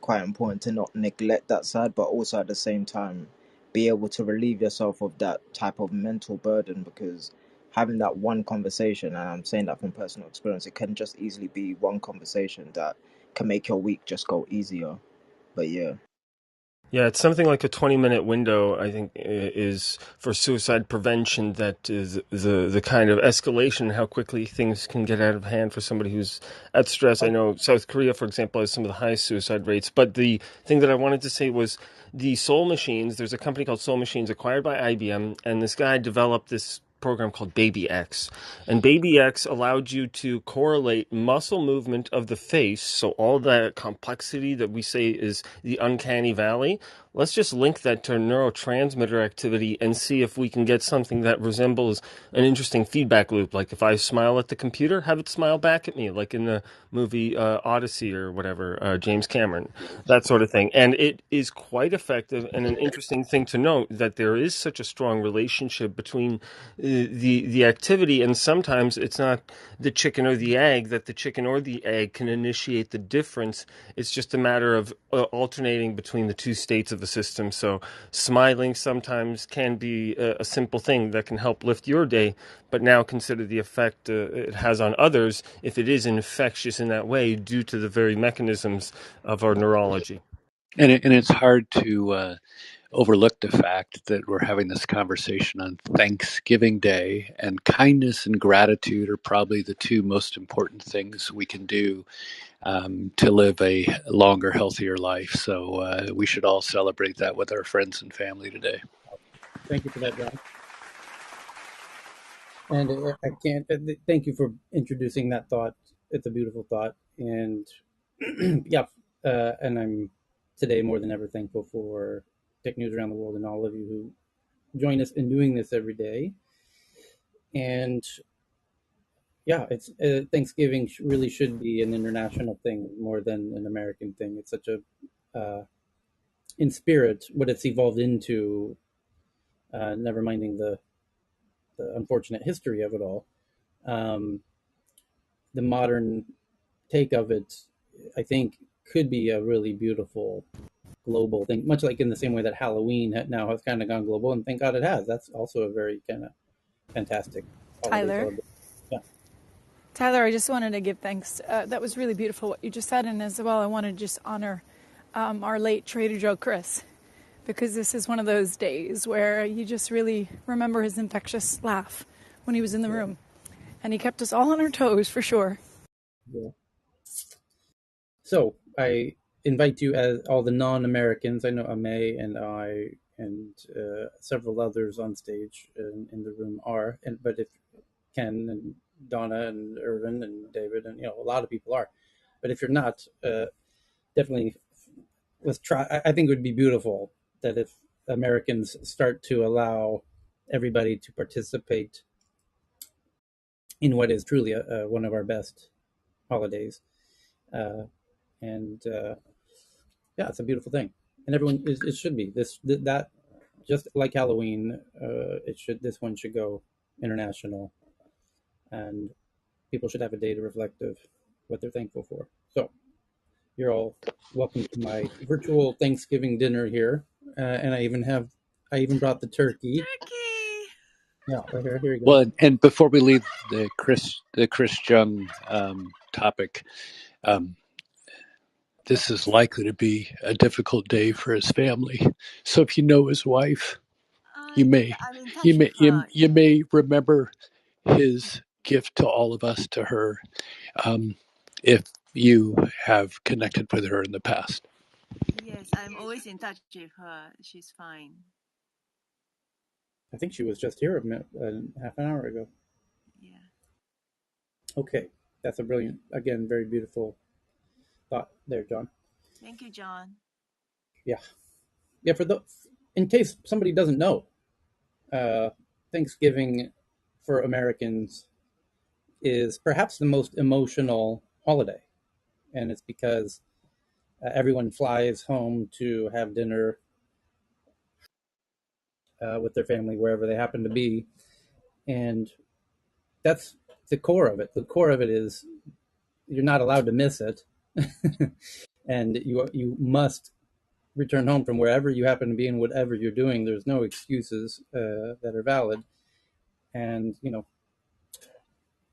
quite important to not neglect that side, but also at the same time be able to relieve yourself of that type of mental burden because having that one conversation, and I'm saying that from personal experience, it can just easily be one conversation that can make your week just go easier. But yeah. Yeah, it's something like a 20-minute window, I think, is for suicide prevention. That is the kind of escalation, how quickly things can get out of hand for somebody who's at stress. I know South Korea, for example, has some of the highest suicide rates. But the thing that I wanted to say was the Soul Machines. There's a company called Soul Machines acquired by IBM, and this guy developed this program called Baby X. And Baby X allowed you to correlate muscle movement of the face, so all that complexity that we say is the uncanny valley. Let's just link that to neurotransmitter activity and see if we can get something that resembles an interesting feedback loop. Like if I smile at the computer, have it smile back at me, like in the movie Odyssey or whatever, James Cameron, that sort of thing. And it is quite effective, and an interesting thing to note that there is such a strong relationship between the activity, and sometimes it's not the chicken or the egg, that the chicken or the egg can initiate the difference. It's just a matter of alternating between the two states of the system. So smiling sometimes can be a simple thing that can help lift your day, but now consider the effect it has on others if it is infectious in that way due to the very mechanisms of our neurology. and it's hard to overlook the fact that we're having this conversation on Thanksgiving Day, and kindness and gratitude are probably the two most important things we can do to live a longer, healthier life. So we should all celebrate that with our friends and family today. Thank you for that, John. And I can't. Thank you for introducing that thought. It's a beautiful thought, and yeah. And I'm today more than ever thankful for Tech News Around the World and all of you who join us in doing this every day. And yeah, it's Thanksgiving really should be an international thing more than an American thing. It's such a in spirit what it's evolved into. Never minding the unfortunate history of it all. Um, the modern take of it, I think, could be a really beautiful global thing, much like in the same way that Halloween now has kind of gone global, and thank God it has. That's also a very kind of fantastic holiday Tyler. celebration. Yeah, Tyler, I just wanted to give thanks. That was really beautiful what you just said, and as well, I want to just honor our late Trader Joe Chris, because this is one of those days where you just really remember his infectious laugh when he was in the room, and he kept us all on our toes for sure. yeah. So I invite you, as all the non-Americans, I know Ame and I and several others on stage in the room are, but if Ken and Donna and Irvin and David and a lot of people are, but if you're not, definitely let's try. I think it would be beautiful that if Americans start to allow everybody to participate in what is truly one of our best holidays, uh, and yeah, it's a beautiful thing, and everyone it should be that just like Halloween. This one should go international, and people should have a day to reflect of what they're thankful for. So you're all welcome to my virtual Thanksgiving dinner here, and I even brought the turkey. Turkey. Yeah, right here. Here you go. Well, and before we leave the Chris Jung topic, um, this is likely to be a difficult day for his family. So if you know his wife, you Yeah, may I'm in you touch may with you, her. you may remember his gift to all of us, to her, um, if you have connected with her in the past. Yes, I'm always in touch with her. She's fine. I think she was just here half an hour ago. Yeah. Okay, that's a brilliant, again, very beautiful thought there, John. Thank you, John. Yeah, yeah. In case somebody doesn't know, uh, Thanksgiving for Americans is perhaps the most emotional holiday, and it's because everyone flies home to have dinner with their family wherever they happen to be, and that's the core of it. The core of it is you're not allowed to miss it, and you must return home from wherever you happen to be and whatever you're doing. There's no excuses that are valid, and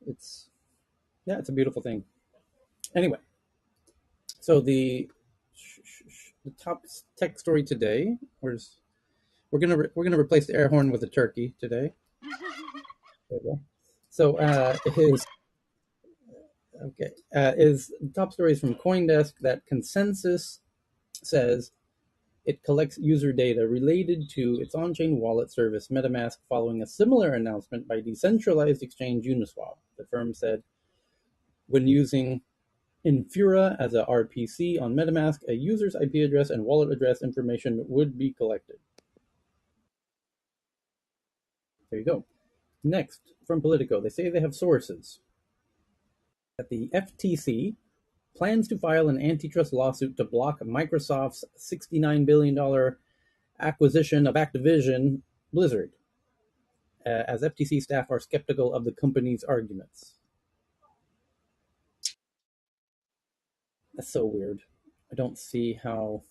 it's it's a beautiful thing. Anyway, so the top tech story today. We're gonna replace the air horn with a turkey today. There we go. So is the top story is from CoinDesk that Consensus says it collects user data related to its on-chain wallet service MetaMask following a similar announcement by decentralized exchange Uniswap. The firm said when using Infura as a RPC on MetaMask, a user's IP address and wallet address information would be collected. There you go. Next, from Politico, they say they have sources that the FTC plans to file an antitrust lawsuit to block Microsoft's $69 billion acquisition of Activision Blizzard, as FTC staff are skeptical of the company's arguments. That's so weird. I don't see how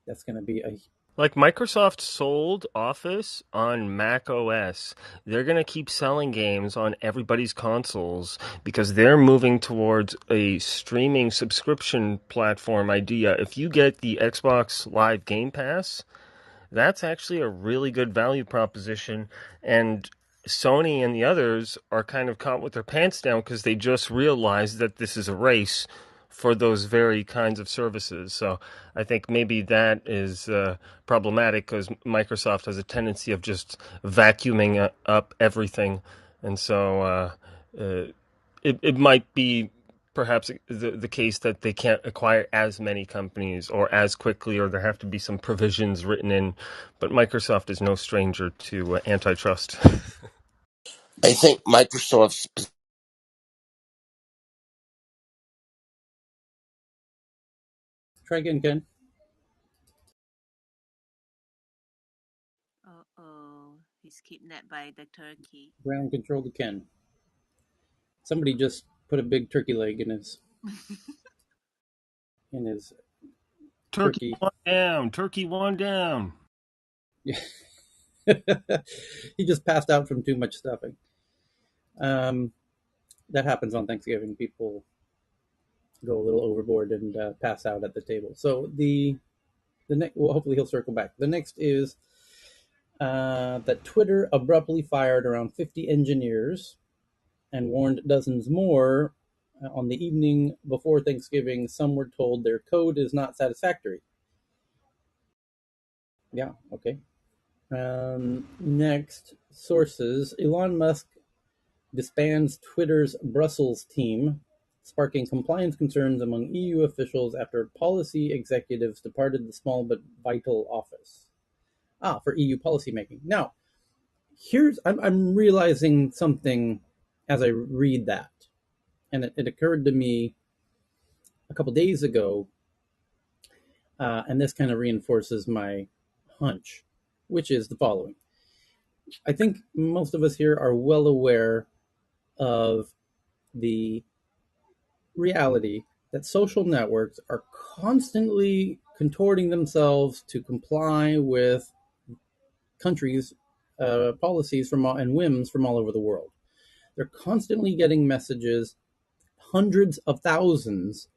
that's going to be a... Like Microsoft sold Office on Mac OS. They're going to keep selling games on everybody's consoles because they're moving towards a streaming subscription platform idea. If you get the Xbox Live Game Pass, that's actually a really good value proposition. And Sony and the others are kind of caught with their pants down because they just realized that this is a race for those very kinds of services. So I think maybe that is problematic because Microsoft has a tendency of just vacuuming up everything. And so it might be perhaps the case that they can't acquire as many companies or as quickly, or there have to be some provisions written in. But Microsoft is no stranger to antitrust. I think Microsoft's Try again, Ken. Uh-oh. He's kidnapped by the turkey. Ground control to Ken. Somebody just put a big turkey leg in his Turkey turkey. one down. Turkey one down. Yeah. He just passed out from too much stuffing. That happens on Thanksgiving. People go a little overboard and pass out at the table. So the next, well, hopefully he'll circle back. The next is that Twitter abruptly fired around 50 engineers and warned dozens more on the evening before Thanksgiving. Some were told their code is not satisfactory. Yeah, okay. Next, sources. Elon Musk disbands Twitter's Brussels team, sparking compliance concerns among EU officials after policy executives departed the small but vital office. For EU policymaking. Now, I'm realizing something as I read that, and it occurred to me a couple days ago, and this kind of reinforces my hunch, which is the following. I think most of us here are well aware of the reality that social networks are constantly contorting themselves to comply with countries' policies and whims from all over the world. They're constantly getting messages, hundreds of thousands,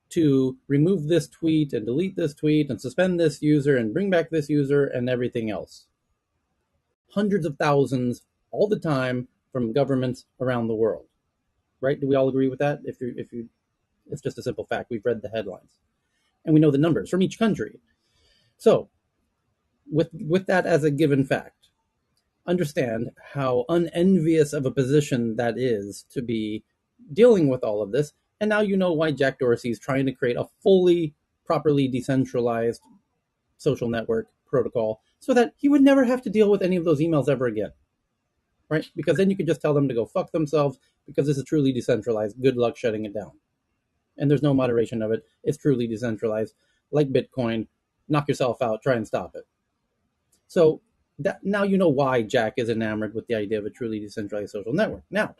to remove this tweet and delete this tweet and suspend this user and bring back this user and everything else. Hundreds of thousands all the time from governments around the world. Right? Do we all agree with that? If you, it's just a simple fact. We've read the headlines, and we know the numbers from each country. So, with that as a given fact, understand how unenvious of a position that is to be dealing with all of this. And now you know why Jack Dorsey is trying to create a fully, properly decentralized social network protocol so that he would never have to deal with any of those emails ever again. Right? Because then you could just tell them to go fuck themselves because this is truly decentralized. Good luck shutting it down. And there's no moderation of it. It's truly decentralized. Like Bitcoin, knock yourself out, try and stop it. So that now you know why Jack is enamored with the idea of a truly decentralized social network. Now,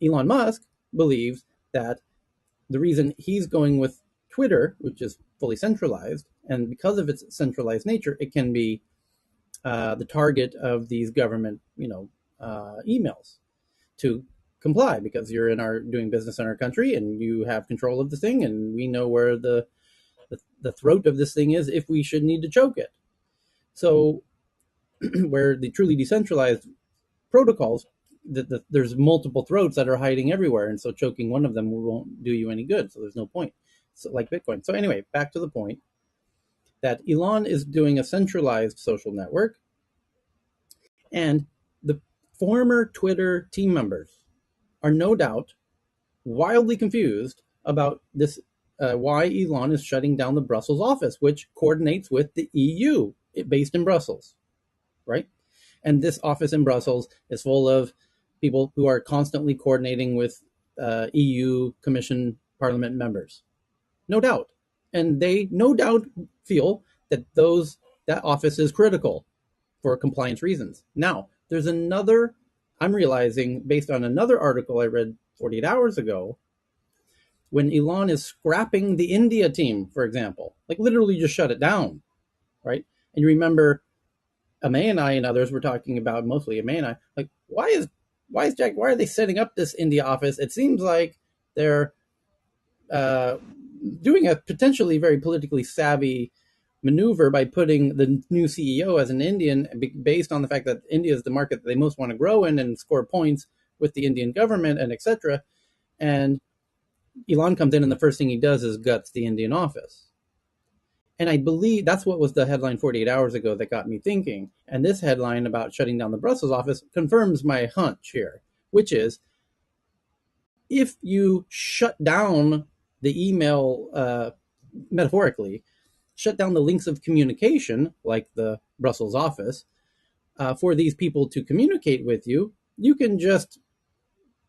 Elon Musk believes that the reason he's going with Twitter, which is fully centralized, and because of its centralized nature, it can be the target of these government, emails to comply because you're in our doing business in our country and you have control of the thing, and we know where the throat of this thing is if we should need to choke it. So, where the truly decentralized protocols, there's multiple throats that are hiding everywhere, and so choking one of them won't do you any good. So there's no point. So like Bitcoin. So anyway, back to the point that Elon is doing a centralized social network, and the former Twitter team members are no doubt wildly confused about this. Why Elon is shutting down the Brussels office, which coordinates with the EU, based in Brussels, right? And this office in Brussels is full of people who are constantly coordinating with EU Commission Parliament members, no doubt, and they no doubt feel that that office is critical for compliance reasons. Now, there's another. I'm realizing based on another article I read 48 hours ago, when Elon is scrapping the India team, for example, like literally just shut it down, right? And you remember Amay and I and others were talking about, mostly Amay and I, like, why are they setting up this India office? It seems like they're uh, doing a potentially very politically savvy maneuver by putting the new CEO as an Indian, based on the fact that India is the market that they most want to grow in and score points with the Indian government and etc. And Elon comes in and the first thing he does is guts the Indian office. And I believe that's what was the headline 48 hours ago that got me thinking. And this headline about shutting down the Brussels office confirms my hunch here, which is if you shut down the email, metaphorically, shut down the links of communication, like the Brussels office, for these people to communicate with you, you can just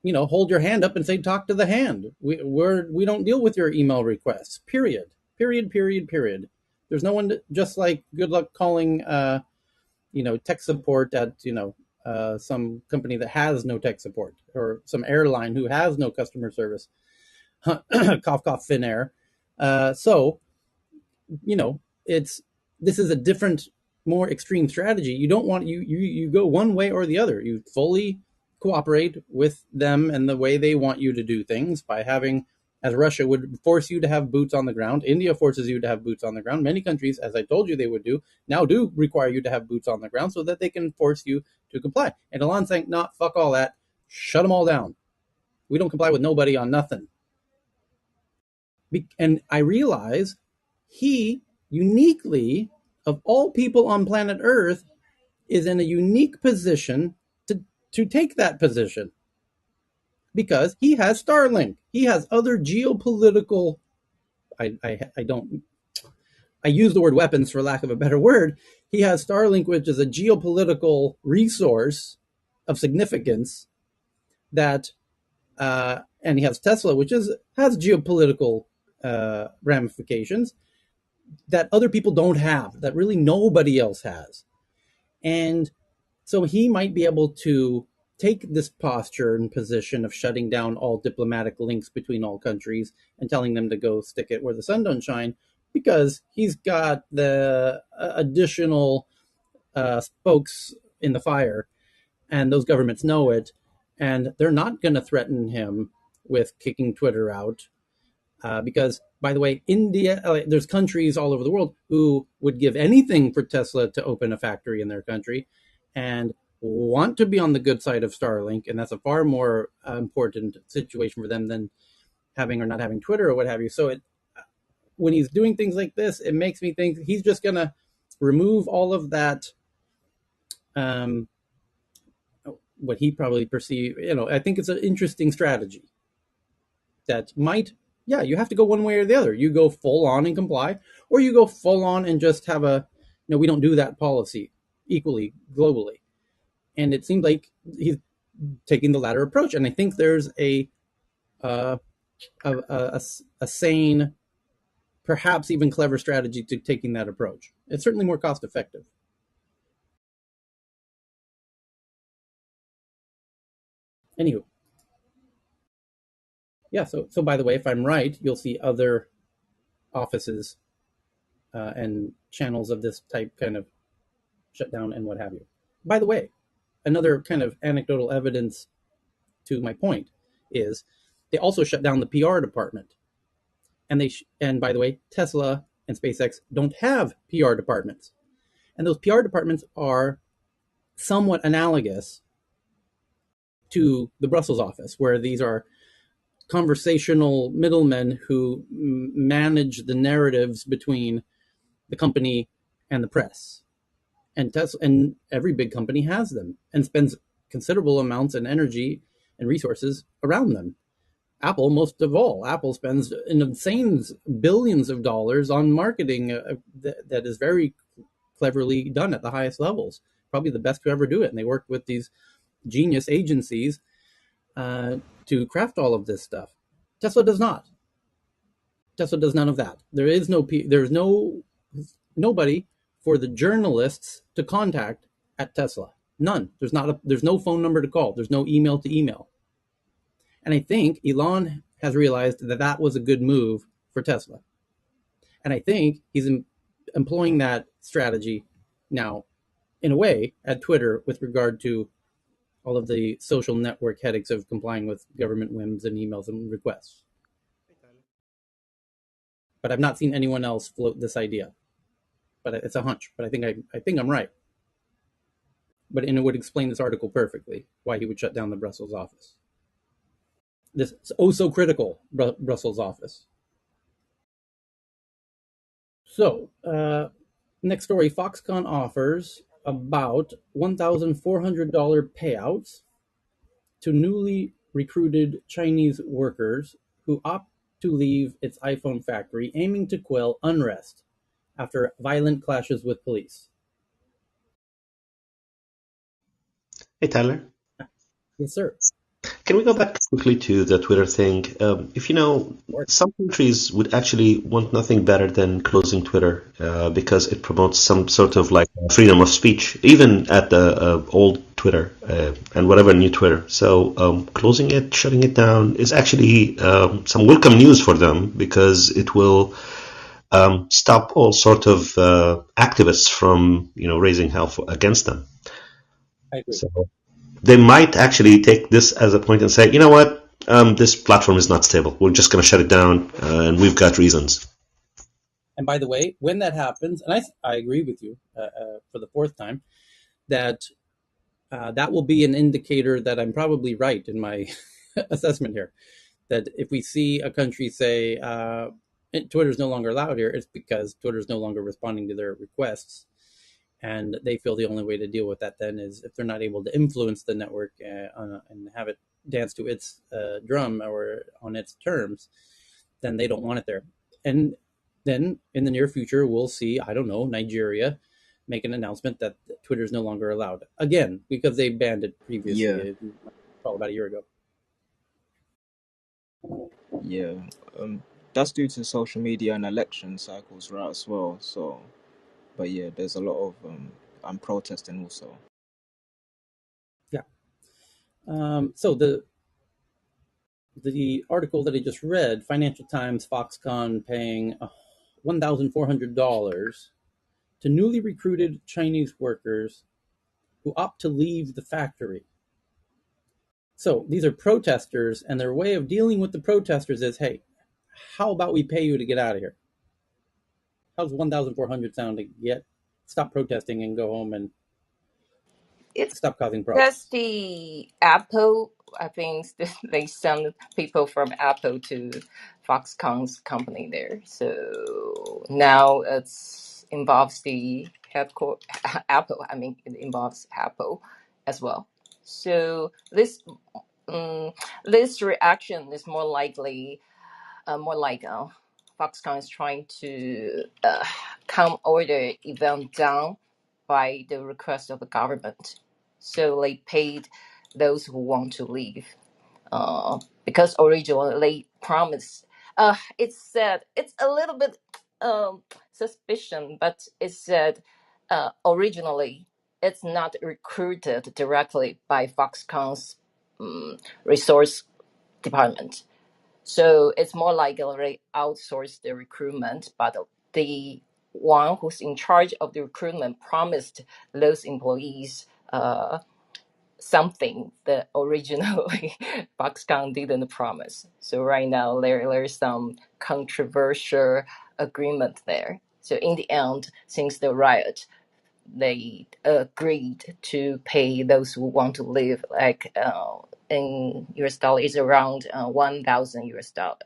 hold your hand up and say, talk to the hand. We don't deal with your email requests, period. Period, period, period. There's no one just like good luck calling, tech support at, some company that has no tech support, or some airline who has no customer service. Cough, cough, Finnair. So, this is a different, more extreme strategy. You don't want you go one way or the other. You fully cooperate with them and the way they want you to do things by having, as Russia would force you to have boots on the ground. India forces you to have boots on the ground. Many countries, as I told you they would do, now do require you to have boots on the ground so that they can force you to comply. And Elon's saying, nah, fuck all that. Shut them all down. We don't comply with nobody on nothing. And I realize he uniquely, of all people on planet Earth, is in a unique position to take that position because he has Starlink. He has other geopolitical. I don't. I use the word weapons for lack of a better word. He has Starlink, which is a geopolitical resource of significance that, and he has Tesla, which has geopolitical ramifications that other people don't have, that really nobody else has. And so he might be able to take this posture and position of shutting down all diplomatic links between all countries and telling them to go stick it where the sun don't shine, because he's got the additional spokes in the fire, and those governments know it, and they're not going to threaten him with kicking Twitter out. Because, by the way, India, there's countries all over the world who would give anything for Tesla to open a factory in their country and want to be on the good side of Starlink. And that's a far more important situation for them than having or not having Twitter or what have you. So when he's doing things like this, it makes me think he's just going to remove all of that, what he probably perceive. I think it's an interesting strategy that might, yeah, you have to go one way or the other. You go full on and comply, or you go full on and just have we don't do that policy equally globally. And it seems like he's taking the latter approach. And I think there's a sane, perhaps even clever strategy to taking that approach. It's certainly more cost effective. Anywho, Yeah. So by the way, if I'm right, you'll see other offices and channels of this type kind of shut down and what have you. By the way, another kind of anecdotal evidence to my point is they also shut down the PR department. And by the way, Tesla and SpaceX don't have PR departments. And those PR departments are somewhat analogous to the Brussels office, where these are conversational middlemen who manage the narratives between the company and the press. And Tesla, and every big company has them and spends considerable amounts and energy and resources around them. Apple, most of all, Apple spends an insane billions of dollars on marketing that is very cleverly done at the highest levels. Probably the best to ever do it. And they work with these genius agencies to craft all of this stuff. Tesla does not. Tesla does none of that. There's nobody for the journalists to contact at Tesla. None. There's no phone number to call. There's no email to email. And I think Elon has realized that that was a good move for Tesla. And I think he's employing that strategy now, in a way, at Twitter with regard to all of the social network headaches of complying with government whims and emails and requests. But I've not seen anyone else float this idea. But it's a hunch. But I think I'm right. But and it would explain this article perfectly why he would shut down the Brussels office. This oh so critical Brussels office. So next story: Foxconn offers about $1,400 payouts to newly recruited Chinese workers who opt to leave its iPhone factory, aiming to quell unrest after violent clashes with police. Hey, Tyler. Yes, sir. Can we go back quickly to the Twitter thing? If you know, some countries would actually want nothing better than closing Twitter because it promotes some sort of like freedom of speech, even at the old Twitter and whatever new Twitter. So closing it, shutting it down is actually some welcome news for them because it will stop all sort of activists from raising hell against them. I agree. So they might actually take this as a point and say, you know what, this platform is not stable. We're just going to shut it down, and we've got reasons. And by the way, when that happens, and I agree with you for the fourth time, that that will be an indicator that I'm probably right in my assessment here. That if we see a country say Twitter is no longer allowed here, it's because Twitter is no longer responding to their requests. And they feel the only way to deal with that then is if they're not able to influence the network and have it dance to its drum or on its terms, then they don't want it there. And then in the near future, we'll see, I don't know, Nigeria make an announcement that Twitter is no longer allowed again because they banned it Yeah, previously, probably about a year ago. yeah. That's due to social media and election cycles, right, as well. So, but yeah, there's a lot of I'm protesting also. Yeah. So the article that I just read, Financial Times, Foxconn paying $1,400 to newly recruited Chinese workers who opt to leave the factory. So these are protesters, and their way of dealing with the protesters is, hey, how about we pay you to get out of here? How's 1,400 sound to get stop protesting and go home and It's stop causing just problems? the Apple. I think they send people from Apple to Foxconn's company there. So now it's involves the headquarter Apple. I mean, it involves Apple as well. So um, this reaction is more like Foxconn is trying to calm order event down by the request of the government. So they paid those who want to leave because originally they promised. It said it's a little bit suspicion, but it said originally it's not recruited directly by Foxconn's resource department. So it's more like they outsource the recruitment, but the one who's in charge of the recruitment promised those employees something that originally Foxconn didn't promise. So right now there's some controversial agreement there. So in the end, since the riot, they agreed to pay those who want to live like in US dollar is around 1,000 US dollar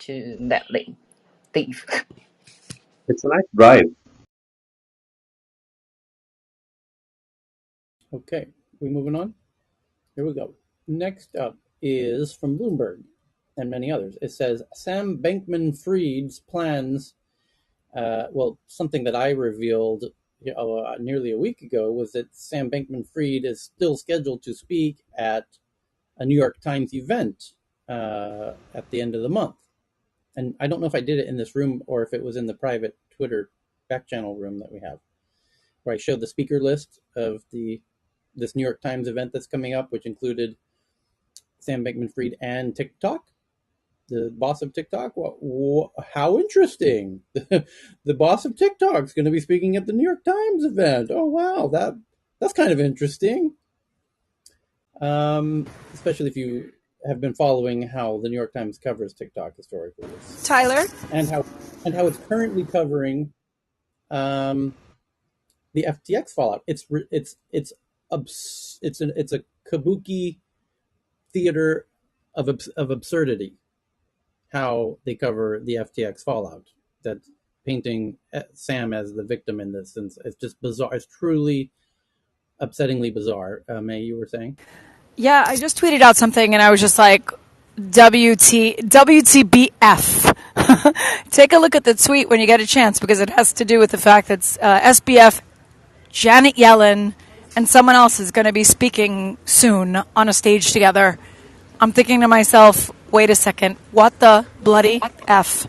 to let leave. It's a nice drive. Okay, we moving on? Here we go. Next up is from Bloomberg and many others. It says Sam Bankman-Fried's plans. Well, something that I revealed nearly a week ago was that Sam Bankman-Fried is still scheduled to speak at a New York Times event at the end of the month. And I don't know if I did it in this room or if it was in the private Twitter back channel room that we have, where I showed the speaker list of this New York Times event that's coming up, which included Sam Bankman-Fried and TikTok, the boss of TikTok. How interesting! The boss of TikTok is going to be speaking at the New York Times event. Oh wow, that's kind of interesting. Especially if you have been following how the New York Times covers TikTok historically, Tyler? and how it's currently covering the FTX fallout. It's a kabuki theater of absurdity. How they cover the FTX fallout, that painting Sam as the victim in this, and it's just bizarre. It's truly upsettingly bizarre. May, you were saying? Yeah, I just tweeted out something and I was just like, WTBF. Take a look at the tweet when you get a chance because it has to do with the fact that SBF, Janet Yellen, and someone else is going to be speaking soon on a stage together. I'm thinking to myself, wait a second, what the bloody F?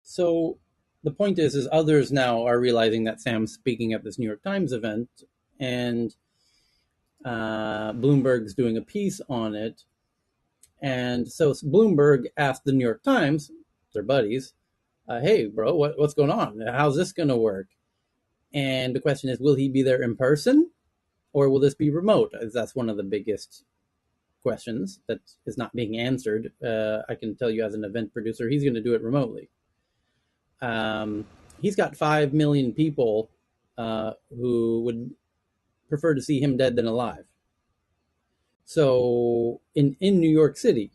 So the point is others now are realizing that Sam's speaking at this New York Times event, and Bloomberg's doing a piece on it. And so Bloomberg asked the New York Times, their buddies, hey, bro, what's going on? How's this going to work? And the question is, will he be there in person or will this be remote? That's one of the biggest questions that is not being answered. I can tell you as an event producer, he's going to do it remotely. He's got 5 million people who would prefer to see him dead than alive. So in New York City,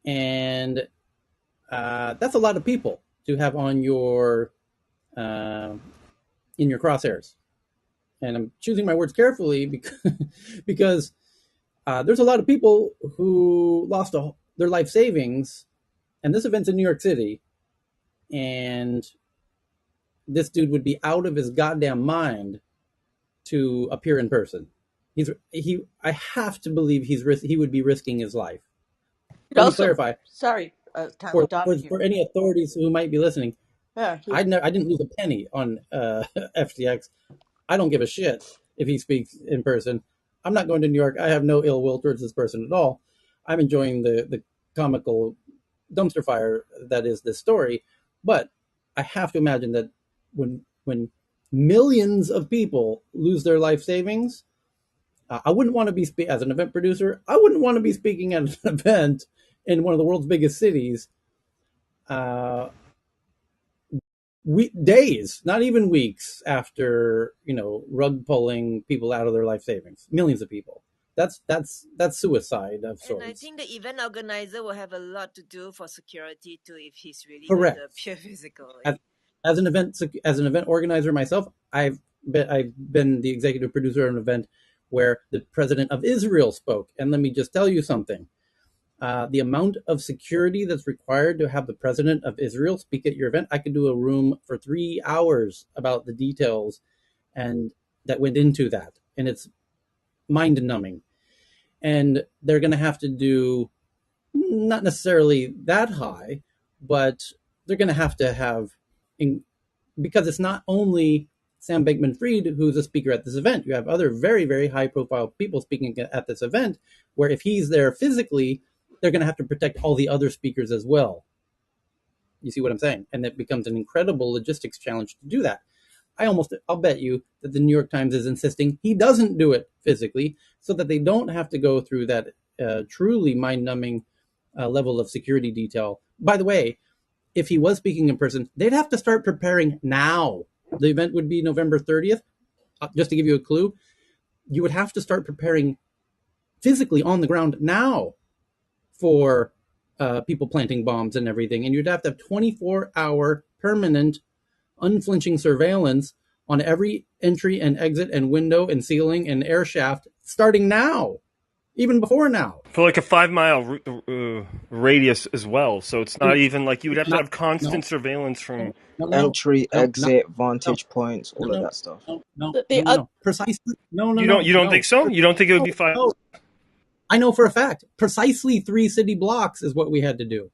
and that's a lot of people to have on your in your crosshairs. And I'm choosing my words carefully because there's a lot of people who lost their life savings, and this event's in New York City, and this dude would be out of his goddamn mind to appear in person. I have to believe he would be risking his life. It Let me also, clarify sorry, Tyler, Donahue. for any authorities who might be listening. Yeah, I didn't lose a penny on FTX. I don't give a shit if he speaks in person. I'm not going to New York. I have no ill will towards this person at all. I'm enjoying the comical dumpster fire that is this story. But I have to imagine that when millions of people lose their life savings, I wouldn't want to be as an event producer. I wouldn't want to be speaking at an event in one of the world's biggest cities. Uh, Days, not even weeks after rug pulling people out of their life savings, millions of people. That's suicide of sorts. And I think the event organizer will have a lot to do for security too if he's really going to Correct. appear physically. As an event organizer myself, I've been the executive producer of an event where the president of Israel spoke, and let me just tell you something. The amount of security that's required to have the president of Israel speak at your event, I could do a room for 3 hours about the details and that went into that. And it's mind numbing. And they're going to have to do not necessarily that high, but they're going to have, because it's not only Sam Bankman-Fried, who's a speaker at this event. You have other very, very high-profile people speaking at this event, where if he's there physically, they're going to have to protect all the other speakers as well. You see what I'm saying? And it becomes an incredible logistics challenge to do that. I'll bet you that the New York Times is insisting he doesn't do it physically, so that they don't have to go through that truly mind-numbing level of security detail. By the way, if he was speaking in person, they'd have to start preparing now. The event would be November 30th. Just to give you a clue, you would have to start preparing physically on the ground now for people planting bombs and everything. And you'd have to have 24-hour permanent, unflinching surveillance on every entry and exit and window and ceiling and air shaft starting now, even before now. For like a 5 mile radius as well. So it's not even like you would have to Not, have constant no, surveillance from. Entry, no, no, exit, no, vantage points, no, all of no, that stuff. no, no, The, no, the no, oth- no. Precisely. No, no, You no, don't think no. so? You don't think it would be five? No. I know for a fact. Precisely 3 city blocks is what we had to do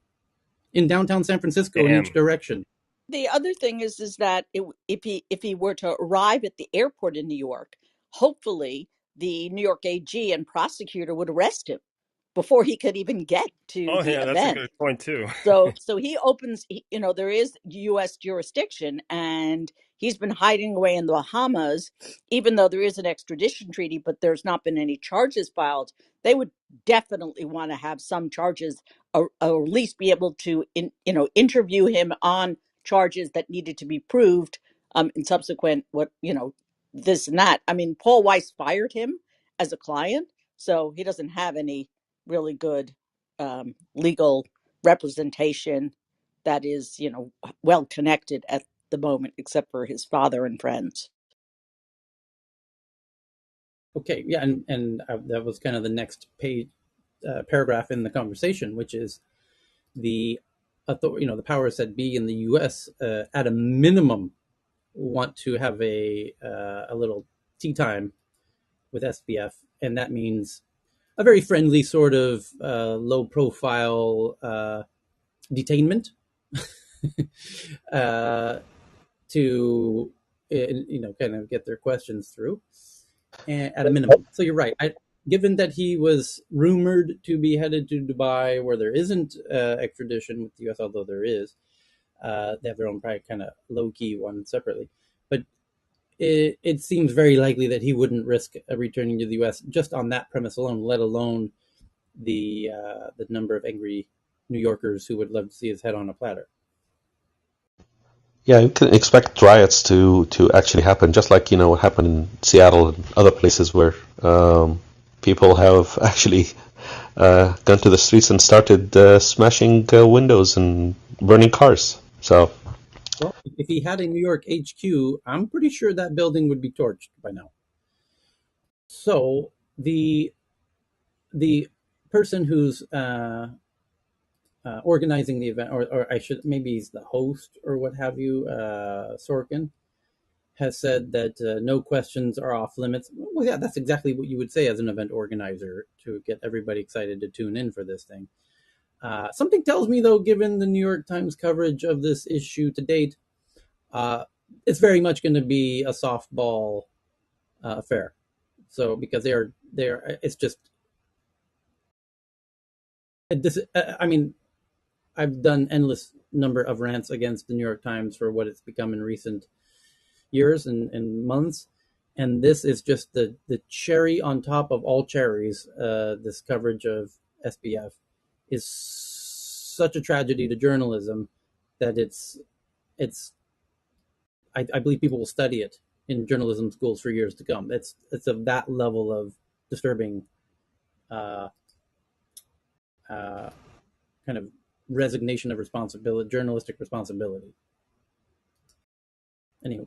in downtown San Francisco in each Damn. direction. the other thing is that if he were to arrive at the airport in New York, hopefully the New York AG and prosecutor would arrest him before he could even get to Oh the yeah, that's a event. good point too. So he opens, there is U.S. jurisdiction, and he's been hiding away in the Bahamas, even though there is an extradition treaty, but there's not been any charges filed. They would definitely want to have some charges, or at least be able to, interview him on charges that needed to be proved, in subsequent this and that. I mean, Paul Weiss fired him as a client, so he doesn't have any really good legal representation that is, well connected at the moment, except for his father and friends. Okay, yeah, and that was kind of the next page, paragraph in the conversation, which is the the powers that be in the U.S. At a minimum want to have a little tea time with SBF, and that means a very friendly sort of low profile detainment uh, to kind of get their questions through at a minimum. So you're right. Given that he was rumored to be headed to Dubai, where there isn't extradition with the U.S., although there is, they have their own private kind of low key one separately. But it seems very likely that he wouldn't risk returning to the U.S. just on that premise alone, let alone the number of angry New Yorkers who would love to see his head on a platter. Yeah, you can expect riots to actually happen, just like what happened in Seattle and other places where people have actually gone to the streets and started smashing windows and burning cars. So Well, if he had a New York HQ, I'm pretty sure that building would be torched by now. So the person who's organizing the event, or I should maybe he's the host or what have you, Sorkin, has said that no questions are off limits. Well, yeah, that's exactly what you would say as an event organizer to get everybody excited to tune in for this thing. Something tells me, though, given the New York Times coverage of this issue to date, uh, it's very much going to be a softball affair. So because it's just this. I mean, I've done endless number of rants against the New York Times for what it's become in recent years and months, and this is just the cherry on top of all cherries. This coverage of SBF is such a tragedy to journalism that it's I believe people will study it in journalism schools for years to come. It's of that level of disturbing uh, uh, kind of resignation of responsibility, journalistic responsibility. Anyway,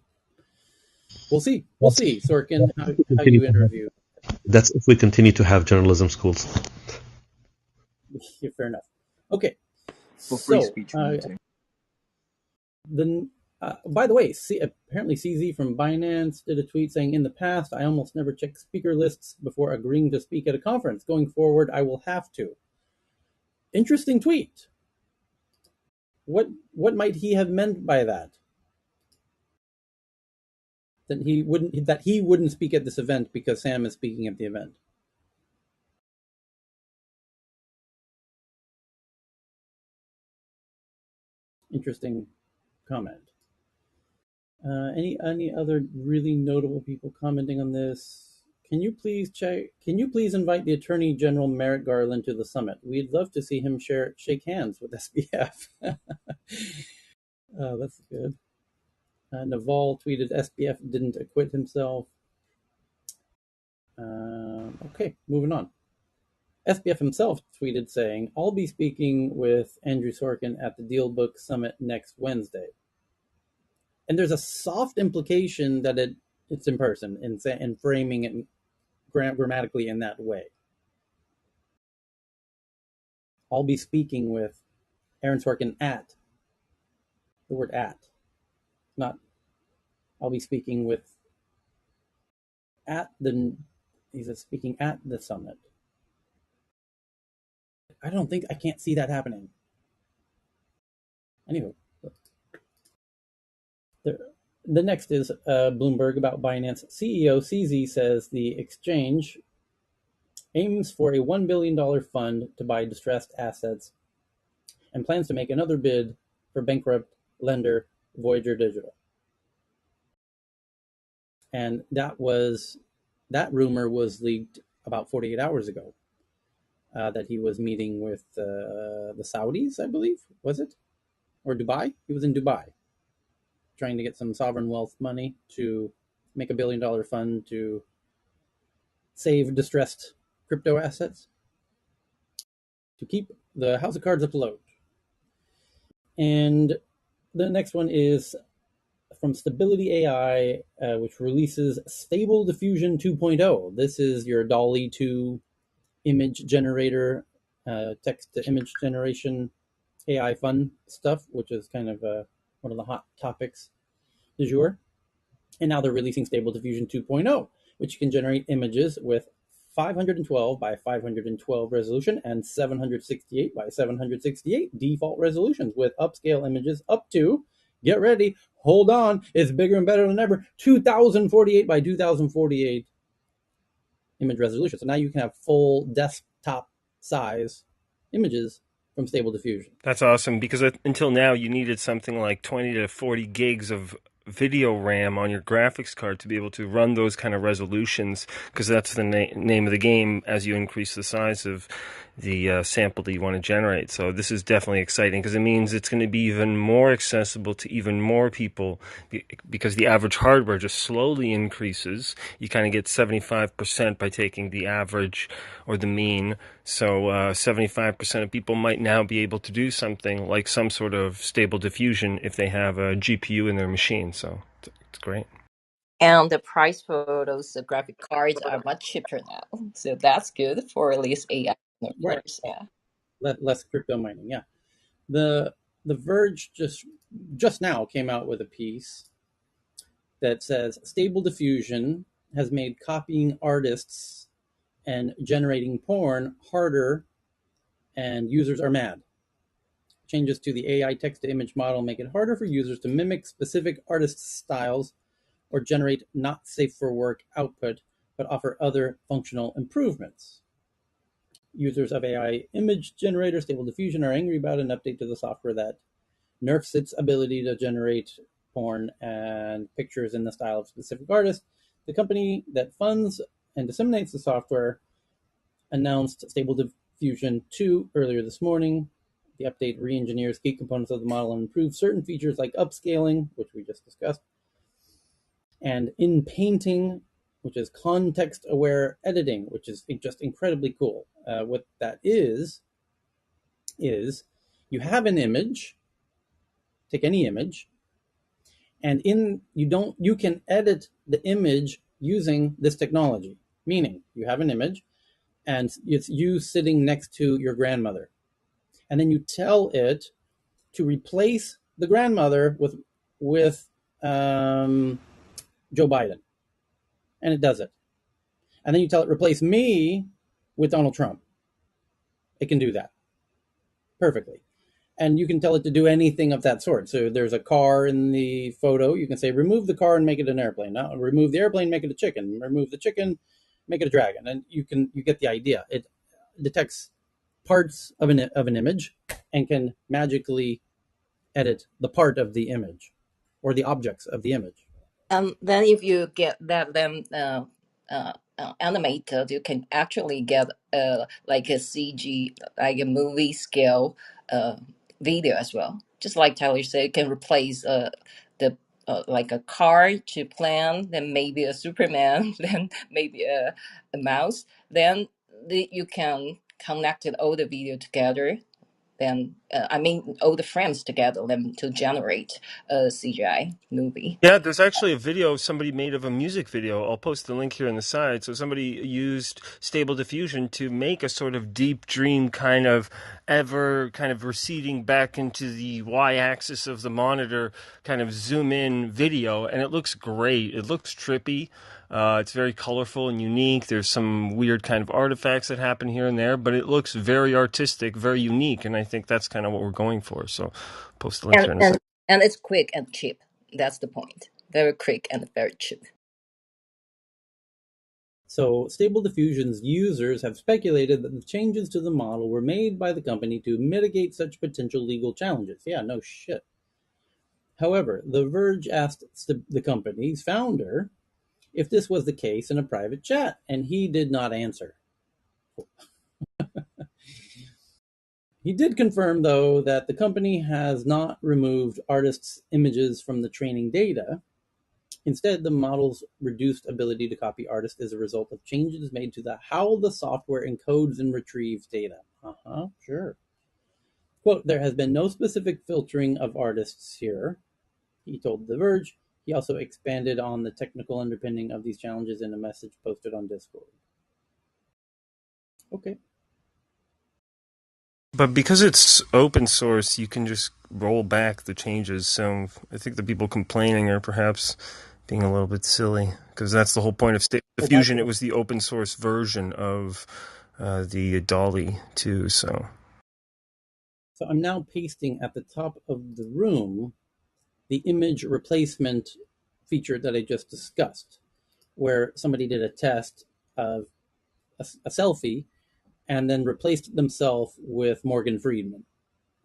we'll see. We'll that's see, Sorkin, if we how continue you to have, interview. that's if we continue to have journalism schools. Yeah, fair enough. Okay, For free so speech and everything. the by the way, apparently CZ from Binance did a tweet saying, "In the past, I almost never check speaker lists before agreeing to speak at a conference. Going forward, I will have to." Interesting tweet. What might he have meant by that? that he wouldn't speak at this event because Sam is speaking at the event. Interesting comment. Any other really notable people commenting on this? Can you please invite the Attorney General Merrick Garland to the summit? We'd love to see him shake hands with SBF. That's good. Naval tweeted SBF didn't acquit himself. Okay, moving on. SBF himself tweeted saying, "I'll be speaking with Andrew Sorkin at the DealBook Summit next Wednesday." And there's a soft implication that it's in person and framing it grammatically in that way. I'll be speaking with Aaron Sorkin at the word at, not I'll be speaking with at the. He's speaking at the summit. I can't see that happening. Anyway, the next is Bloomberg about Binance. CEO CZ says the exchange aims for a $1 billion fund to buy distressed assets and plans to make another bid for bankrupt lender Voyager Digital. And that rumor was leaked about 48 hours ago, that he was meeting with the Saudis, I believe, was it? Or Dubai? He was in Dubai trying to get some sovereign wealth money to make a $1 billion fund to save distressed crypto assets, to keep the house of cards afloat. And the next one is from Stability AI, which releases Stable Diffusion 2.0. This is your DALL-E 2 image generator, text to image generation AI fun stuff, which is kind of one of the hot topics du jour. And now they're releasing Stable Diffusion 2.0, which can generate images with 512 by 512 resolution and 768 by 768 default resolutions with upscale images up to, get ready, hold on, it's bigger and better than ever, 2048 by 2048 image resolution. So now you can have full desktop size images from Stable Diffusion. That's awesome, because until now you needed something like 20 to 40 gigs of video RAM on your graphics card to be able to run those kind of resolutions, because that's the name of the game as you increase the size of the sample that you want to generate. So this is definitely exciting, because it means it's going to be even more accessible to even more people, because the average hardware just slowly increases. You kind of get 75% by taking the average or the mean. So 75% of people might now be able to do something like some sort of Stable Diffusion if they have a GPU in their machine. So it's great. And the price for those graphic cards are much cheaper now. So that's good for at least AI developers. Right. Yeah. Less crypto mining, yeah. The Verge just now came out with a piece that says Stable Diffusion has made copying artists and generating porn harder, and users are mad. Changes to the AI text-to-image model make it harder for users to mimic specific artists' styles or generate not safe for work output, but offer other functional improvements. Users of AI image generator Stable Diffusion are angry about an update to the software that nerfs its ability to generate porn and pictures in the style of specific artists. The company that funds and disseminates the software announced Stable Diffusion 2 earlier this morning. The update re-engineers key components of the model and improves certain features like upscaling, which we just discussed, and in painting, which is context-aware editing, which is just incredibly cool. What that is you have an image, take any image, and you can edit the image using this technology. Meaning, you have an image, and it's you sitting next to your grandmother, and then you tell it to replace the grandmother with Joe Biden, and it does it. And then you tell it replace me with Donald Trump. It can do that perfectly. And you can tell it to do anything of that sort. So there's a car in the photo. You can say, remove the car and make it an airplane. Now, remove the airplane, make it a chicken. Remove the chicken, make it a dragon. And you get the idea. It detects parts of an image and can magically edit the part of the image or the objects of the image. Then if you get that them animated, you can actually get like a CG, like a movie scale uh, video as well. Just like Tyler said, you can replace the like a car to plan, then maybe a Superman, then maybe a mouse. Then you can connect it, all the video together. Then I mean all the frames together, then to generate a CGI movie. Yeah, there's actually a video somebody made of a music video. I'll post the link here on the side. So somebody used Stable Diffusion to make a sort of deep dream kind of receding back into the y-axis of the monitor kind of zoom in video, and it looks great. It looks trippy. It's very colorful and unique. There's some weird kind of artifacts that happen here and there, but it looks very artistic, very unique, and I think that's kind of what we're going for. So post the link and here in a and second. and it's quick and cheap. That's the point. Very quick and very cheap. So, Stable Diffusion's users have speculated that the changes to the model were made by the company to mitigate such potential legal challenges. Yeah, no shit. However, The Verge asked the company's founder if this was the case in a private chat, and he did not answer. He did confirm, though, that the company has not removed artists' images from the training data. Instead, the model's reduced ability to copy artists is a result of changes made to how the software encodes and retrieves data. Sure. Quote, there has been no specific filtering of artists here, he told The Verge. He also expanded on the technical underpinning of these challenges in a message posted on Discord. Okay. But because it's open source, you can just roll back the changes. So I think the people complaining are perhaps being a little bit silly, because that's the whole point of Stable Diffusion. It was the open source version of the Dolly too. So I'm now pasting at the top of the room the image replacement feature that I just discussed, where somebody did a test of a selfie and then replaced themselves with Morgan Freeman.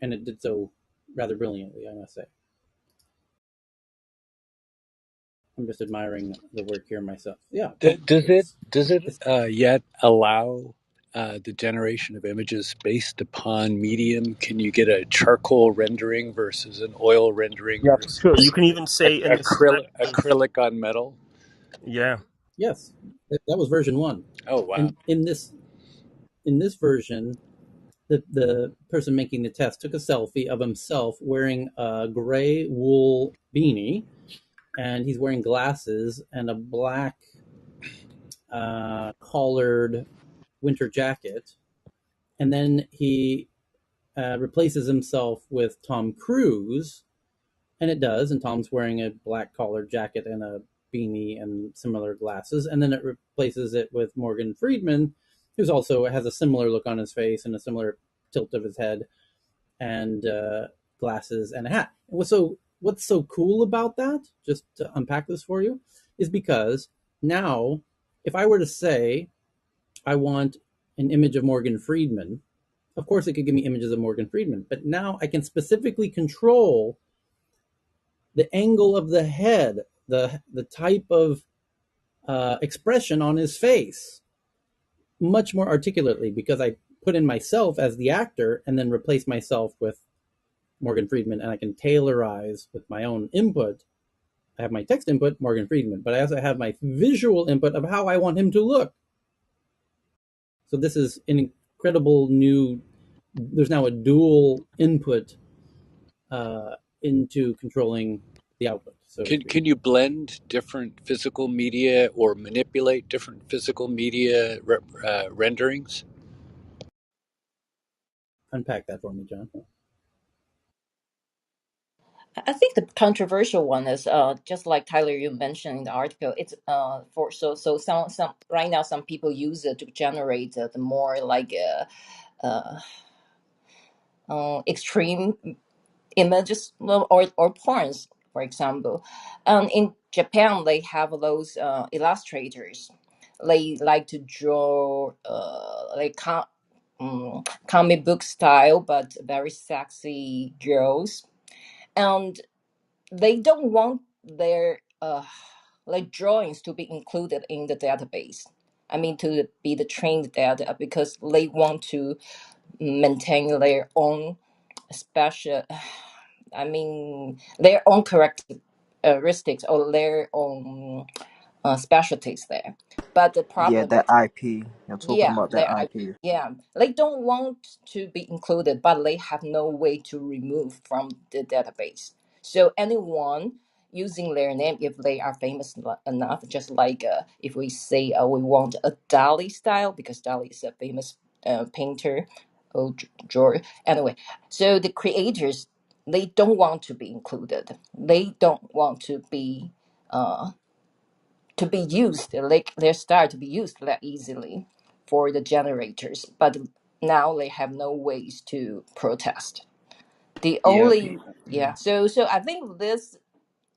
And it did so rather brilliantly, I must say. I'm just admiring the work here myself. Yeah. Does it yet allow the generation of images based upon medium? Can you get a charcoal rendering versus an oil rendering yeah, for sure. You versus can even say in the acrylic on metal? yeah. Yes, that was version 1. Oh wow! In this version, the person making the test took a selfie of himself wearing a gray wool beanie, and he's wearing glasses and a black collared winter jacket. And then he replaces himself with Tom Cruise, and it does. And Tom's wearing a black collared jacket and a beanie and similar glasses. And then it replaces it with Morgan Freeman, who's also has a similar look on his face and a similar tilt of his head and glasses and a hat. What's so cool about that? Just to unpack this for you, is because now, if I were to say I want an image of Morgan Freeman, of course it could give me images of Morgan Freeman, but now I can specifically control the angle of the head, the type of expression on his face, much more articulately, because I put in myself as the actor and then replace myself with Morgan Freeman, and I can tailorize with my own input. I have my text input, Morgan Freeman, but I also have my visual input of how I want him to look. So this is an incredible new. There's now a dual input into controlling the output. So to speak. Can you blend different physical media or manipulate different physical media renderings? Unpack that for me, John. I think the controversial one is just like Tyler you mentioned in the article. It's for some right now some people use it to generate the more like extreme images or porns, for example. In Japan, they have those illustrators. They like to draw comic book style, but very sexy girls, and they don't want their like drawings to be included in the database. I mean, to be the trained data because they want to maintain their own special, I mean, their own characteristics or their own specialties there. But the Yeah, problem their is, IP. You're talking yeah, about their IP. yeah, they don't want to be included, but they have no way to remove from the database. So anyone using their name, if they are famous enough, just like if we say we want a Dali style, because Dali is a famous painter, oh George. Anyway, so the creators, they don't want to be included. They don't want uh, to be used, like their style to be used that easily for the generators. But now they have no ways to protest. The Yeah, only yeah. So I think this.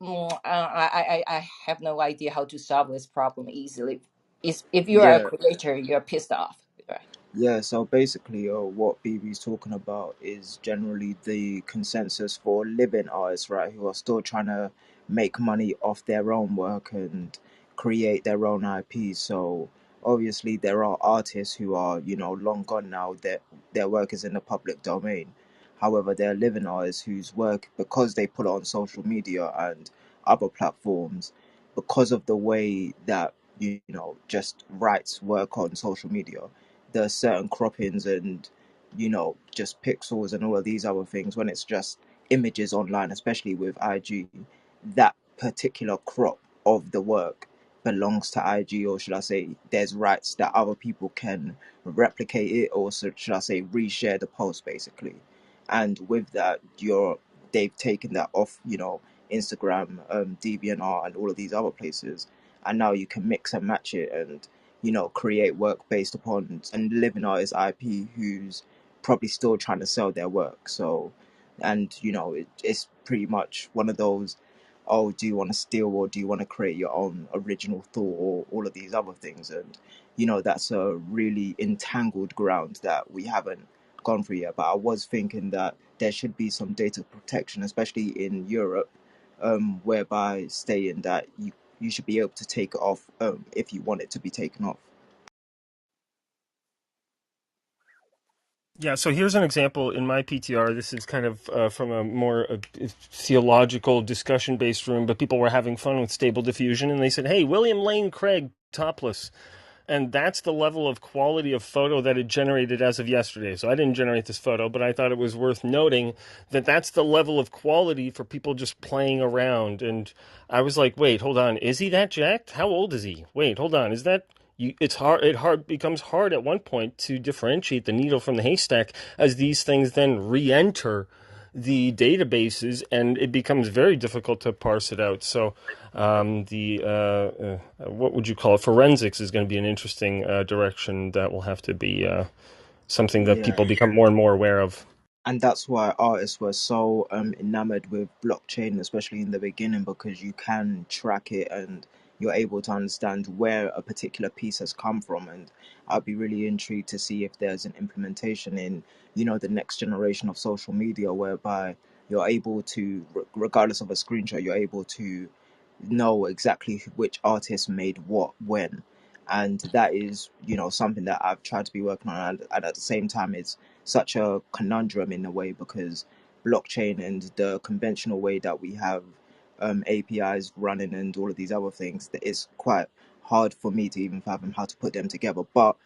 I have no idea how to solve this problem easily. Is if you are a yeah. creator, you're pissed off. Right? Yeah, so basically, what BB's talking about is generally the consensus for living artists, right, who are still trying to make money off their own work and create their own IP. So obviously, there are artists who are, long gone now, that their work is in the public domain. However, there are living artists whose work, because they put it on social media and other platforms, because of the way that, just rights work on social media, there's certain croppings and just pixels and all of these other things. When it's just images online, especially with IG, that particular crop of the work belongs to IG, or should I say there's rights that other people can replicate it, or should I say reshare the post basically. And with that, they've taken that off, Instagram, DeviantArt and all of these other places, and now you can mix and match it and create work based upon and live in artist IP who's probably still trying to sell their work. So, and it's pretty much one of those, oh, do you want to steal or do you want to create your own original thought or all of these other things? And, that's a really entangled ground that we haven't gone through yet. But I was thinking that there should be some data protection, especially in Europe, whereby stating that you should be able to take it off if you want it to be taken off. Yeah, so here's an example in my PTR. This is kind of from a more theological discussion based room, but people were having fun with stable diffusion and they said, hey, William Lane Craig topless. And that's the level of quality of photo that it generated as of yesterday. So I didn't generate this photo, but I thought it was worth noting that that's the level of quality for people just playing around. And I was like, wait, hold on, is he that jacked? How old is he? Wait, hold on, is that it's hard it becomes hard at one point to differentiate the needle from the haystack as these things then re-enter the databases, and it becomes very difficult to parse it out. So, the what would you call it? Forensics is going to be an interesting direction that will have to be something that Yeah, people become more and more aware of. and that's why artists were so enamored with blockchain, especially in the beginning, because you can track it and you're able to understand where a particular piece has come from. And I'd be really intrigued to see if there's an implementation in, the next generation of social media, whereby you're able to, regardless of a screenshot, you're able to know exactly which artist made what when. And that is, something that I've tried to be working on, and at the same time, it's such a conundrum in a way, because blockchain and the conventional way that we have APIs running and all of these other things, that it's quite hard for me to even fathom how to put them together. But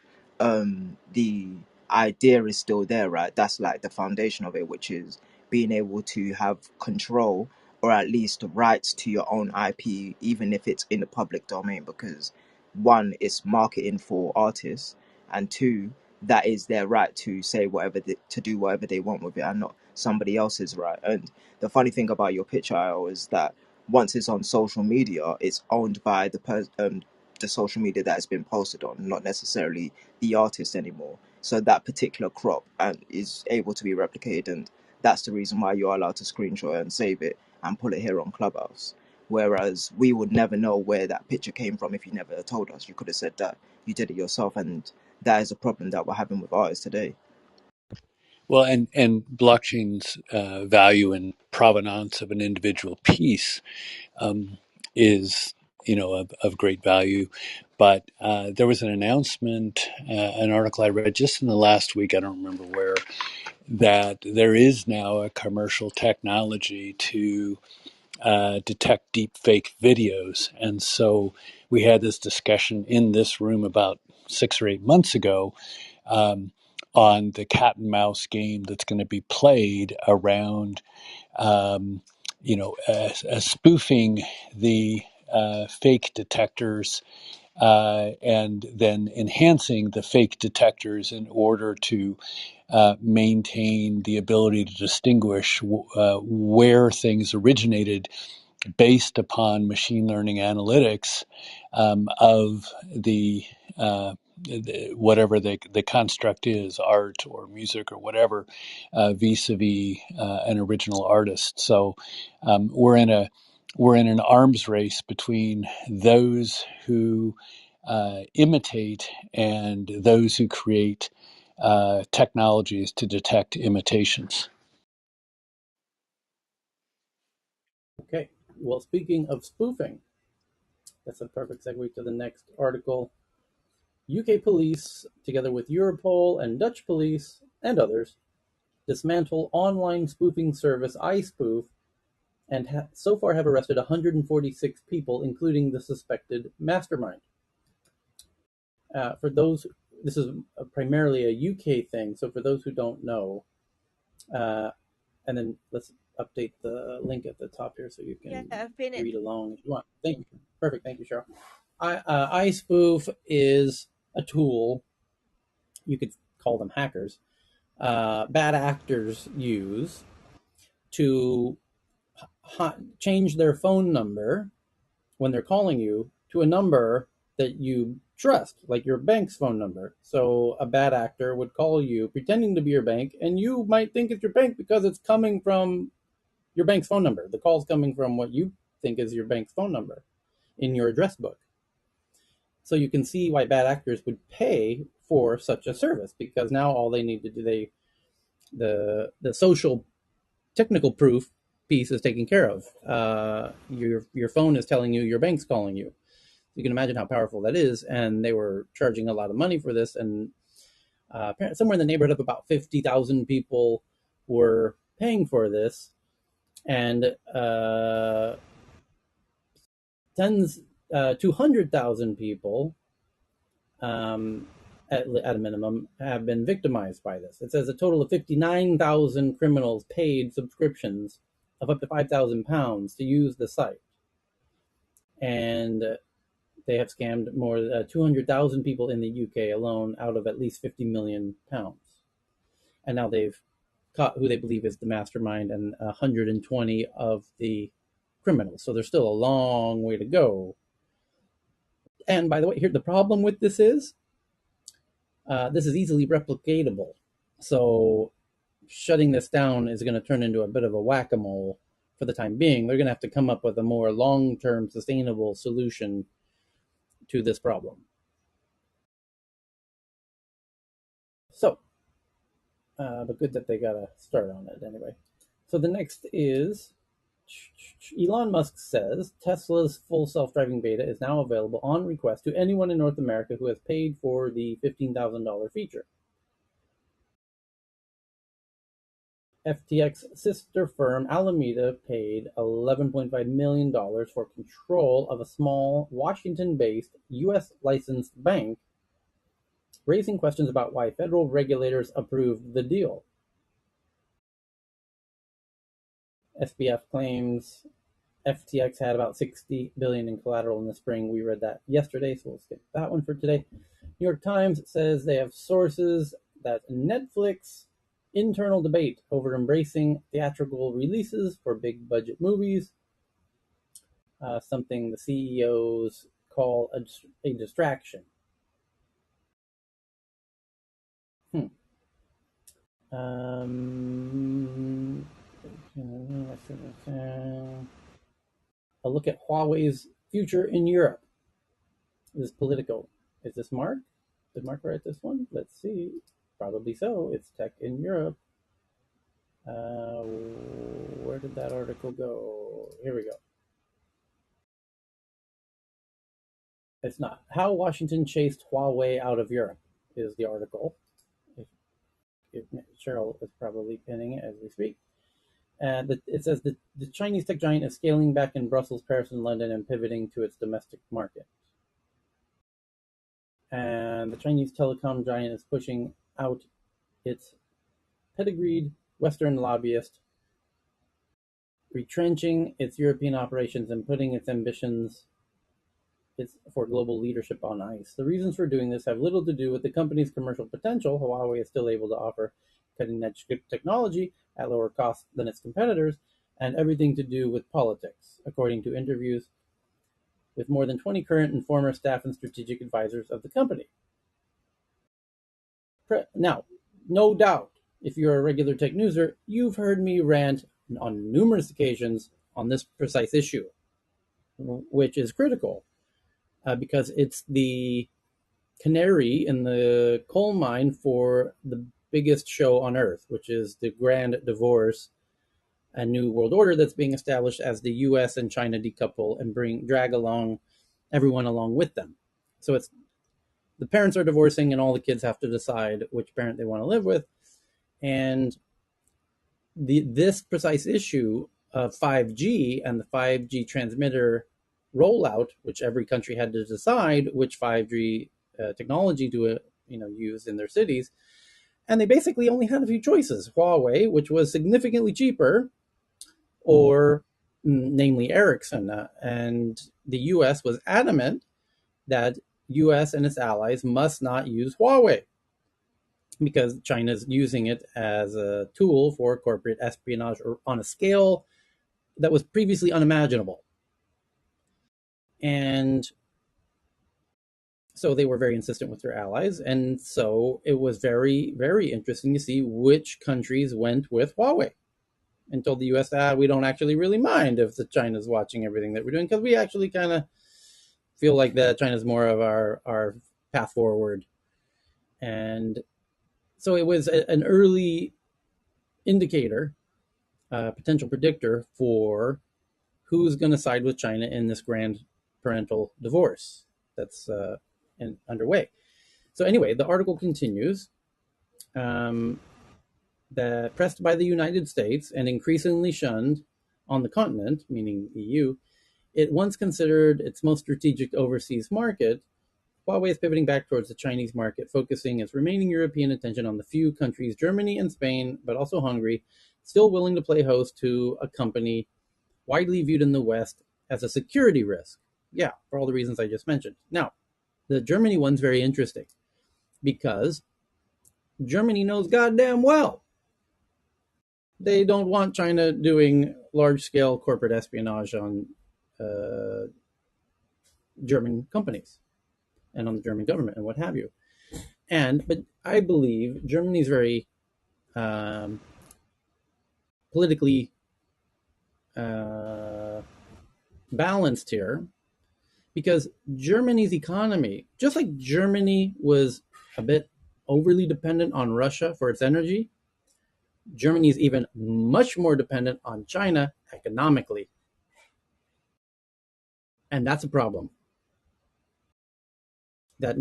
the idea is still there, right? That's like the foundation of it, which is being able to have control or at least rights to your own IP, even if it's in the public domain, because one, it's marketing for artists, and two, that is their right to say to do whatever they want with it, and not somebody else's right. And the funny thing about your picture, Io, is that once it's on social media, it's owned by the social media that has been posted on, not necessarily the artist anymore. so that particular crop and is able to be replicated, and that's the reason why you're allowed to screenshot it and save it and put it here on Clubhouse. Whereas we would never know where that picture came from if you never told us. You could have said that you did it yourself, and that is a problem that we're having with artists today. Well, and blockchain's value and provenance of an individual piece is, of great value. But there was an announcement, an article I read just in the last week, I don't remember where, that there is now a commercial technology to detect deep fake videos. And so we had this discussion in this room about 6 or 8 months ago, um, on the cat and mouse game that's going to be played around, um, spoofing the fake detectors, and then enhancing the fake detectors in order to maintain the ability to distinguish where things originated based upon machine learning analytics, of whatever the construct is, art or music or whatever, vis-a-vis an original artist. So we're in an arms race between those who imitate and those who create technologies to detect imitations. Okay. Well, speaking of spoofing, that's a perfect segue to the next article. UK police, together with Europol and Dutch police and others, dismantle online spoofing service iSpoof and so far have arrested 146 people, including the suspected mastermind. For those, this is primarily a UK thing, so for those who don't know, uh, and then let's update the link at the top here so you Yeah, can I've been it. read along if you want. Thank you. Perfect. Thank you, Cheryl. iSpoof is a tool, you could call them hackers, bad actors use to change their phone number when they're calling you to a number that you trust, like your bank's phone number. So a bad actor would call you pretending to be your bank, and you might think it's your bank because it's coming from your bank's phone number. The call's coming from what you think is your bank's phone number in your address book. So you can see why bad actors would pay for such a service, because now all they need to do, the social technical proof piece is taken care of. Your phone is telling you your bank's calling you. You can imagine how powerful that is. And they were charging a lot of money for this, and somewhere in the neighborhood of about 50,000 people were paying for this, and tens 200,000 people, at a minimum, have been victimized by this. It says a total of 59,000 criminals paid subscriptions of up to £5,000 to use the site, and they have scammed more than 200,000 people in the UK alone out of at least £50 million. And now they've caught who they believe is the mastermind and 120 of the criminals. So there's still a long way to go. And by the way, here the problem with this is easily replicatable. So shutting this down is going to turn into a bit of a whack-a-mole for the time being. They're going to have to come up with a more long-term sustainable solution to this problem. So, but good that they got a start on it anyway. So the next is Elon Musk says Tesla's full self-driving beta is now available on request to anyone in North America who has paid for the $15,000 feature. FTX sister firm Alameda paid $11.5 million for control of a small Washington-based U.S. licensed bank, raising questions about why federal regulators approved the deal. SBF claims FTX had about $60 billion in collateral in the spring. We read that yesterday, so we'll skip that one for today. New York Times says they have sources that Netflix internal debate over embracing theatrical releases for big budget movies, something the CEOs call a distraction. Hmm. Um, a look at Huawei's future in Europe. This is Politico. Is this Mark? Did Mark write this one? Let's see. Probably so. It's Tech in Europe. Where did that article go? Here we go. It's not. How Washington chased Huawei out of Europe is the article. If Cheryl is probably pinning it as we speak. It says the Chinese tech giant is scaling back in Brussels, Paris, and London and pivoting to its domestic market. And the Chinese telecom giant is pushing out its pedigreed Western lobbyist, retrenching its European operations and putting its ambitions for global leadership on ice. The reasons for doing this have little to do with the company's commercial potential. Huawei is still able to offer cutting-edge technology at lower cost than its competitors, and everything to do with politics, according to interviews with more than 20 current and former staff and strategic advisors of the company. Now, no doubt, if you're a regular tech newser, you've heard me rant on numerous occasions on this precise issue, which is critical because it's the canary in the coal mine for the biggest show on earth, which is the grand divorce and new world order that's being established as the US and China decouple and drag along everyone along with them. So it's the parents are divorcing and all the kids have to decide which parent they want to live with. And this precise issue of 5G and the 5G transmitter rollout, which every country had to decide which 5G technology to use in their cities, and they basically only had a few choices: Huawei, which was significantly cheaper, or namely Ericsson, and the U.S. was adamant that U.S. and its allies must not use Huawei because China's using it as a tool for corporate espionage on a scale that was previously unimaginable. And so they were very insistent with their allies. And so it was very, very interesting to see which countries went with Huawei and told the US, we don't actually really mind if the China's watching everything that we're doing, because we actually kind of feel like that China's more of our path forward. And so it was an early indicator, potential predictor for who's going to side with China in this grand parental divorce that's underway. So anyway, the article continues. Pressed by the United States and increasingly shunned on the continent, meaning EU, it once considered its most strategic overseas market. Huawei is pivoting back towards the Chinese market, focusing its remaining European attention on the few countries, Germany and Spain, but also Hungary, still willing to play host to a company widely viewed in the West as a security risk. Yeah, for all the reasons I just mentioned. Now, the Germany one's very interesting because Germany knows goddamn well they don't want China doing large-scale corporate espionage on German companies and on the German government and what have you. But I believe Germany is very politically balanced here because Germany's economy, just like Germany was a bit overly dependent on Russia for its energy, Germany is even much more dependent on China economically. And that's a problem that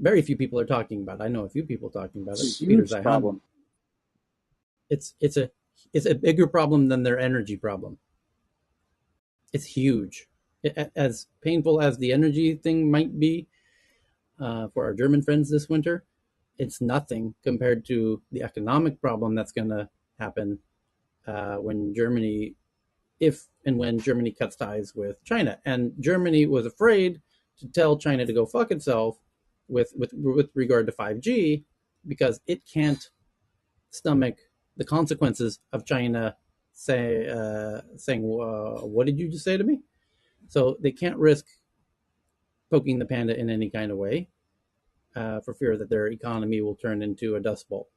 very few people are talking about. I know a few people talking about it. It's a Peter huge Zeihan. problem. It's a bigger problem than their energy problem. It's huge. As painful as the energy thing might be for our German friends this winter, it's nothing compared to the economic problem that's going to happen if and when Germany cuts ties with China. And Germany was afraid to tell China to go fuck itself with regard to 5G because it can't stomach the consequences of China saying, what did you just say to me? So they can't risk poking the panda in any kind of way. for fear that their economy will turn into a dust bowl.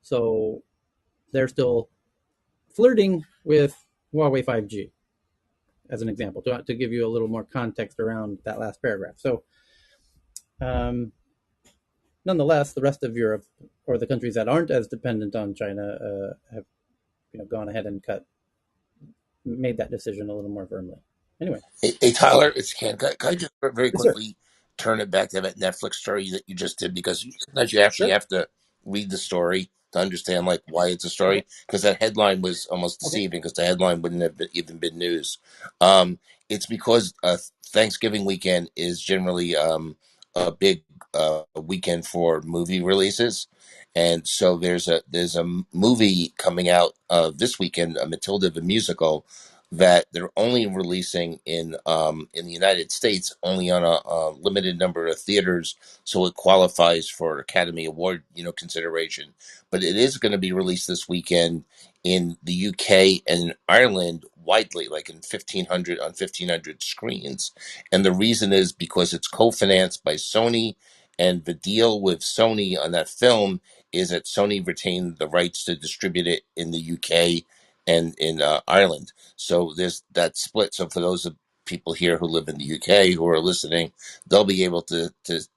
So they're still flirting with Huawei 5G, as an example, to give you a little more context around that last paragraph. So, um, nonetheless, the rest of Europe, or the countries that aren't as dependent on China, have gone ahead and made that decision a little more firmly. Anyway, Hey, Tyler, it's Ken. Can I just very yes, sir. quickly turn it back to that Netflix story that you just did? Because sometimes you actually Sure. have to read the story to understand like why it's a Okay. story. Because that headline was almost Okay. deceiving. Because the headline wouldn't have even been news. It's because Thanksgiving weekend is generally a big weekend for movie releases. And so there's a movie coming out this weekend, a Matilda the musical, that they're only releasing in the United States only on a limited number of theaters, so it qualifies for Academy Award consideration. But it is going to be released this weekend in the UK and Ireland widely, like in 1500 screens. And the reason is because it's co-financed by Sony, and the deal with Sony on that film is that Sony retained the rights to distribute it in the UK and in Ireland. So there's that split. So for those of people here who live in the UK who are listening, they'll be able to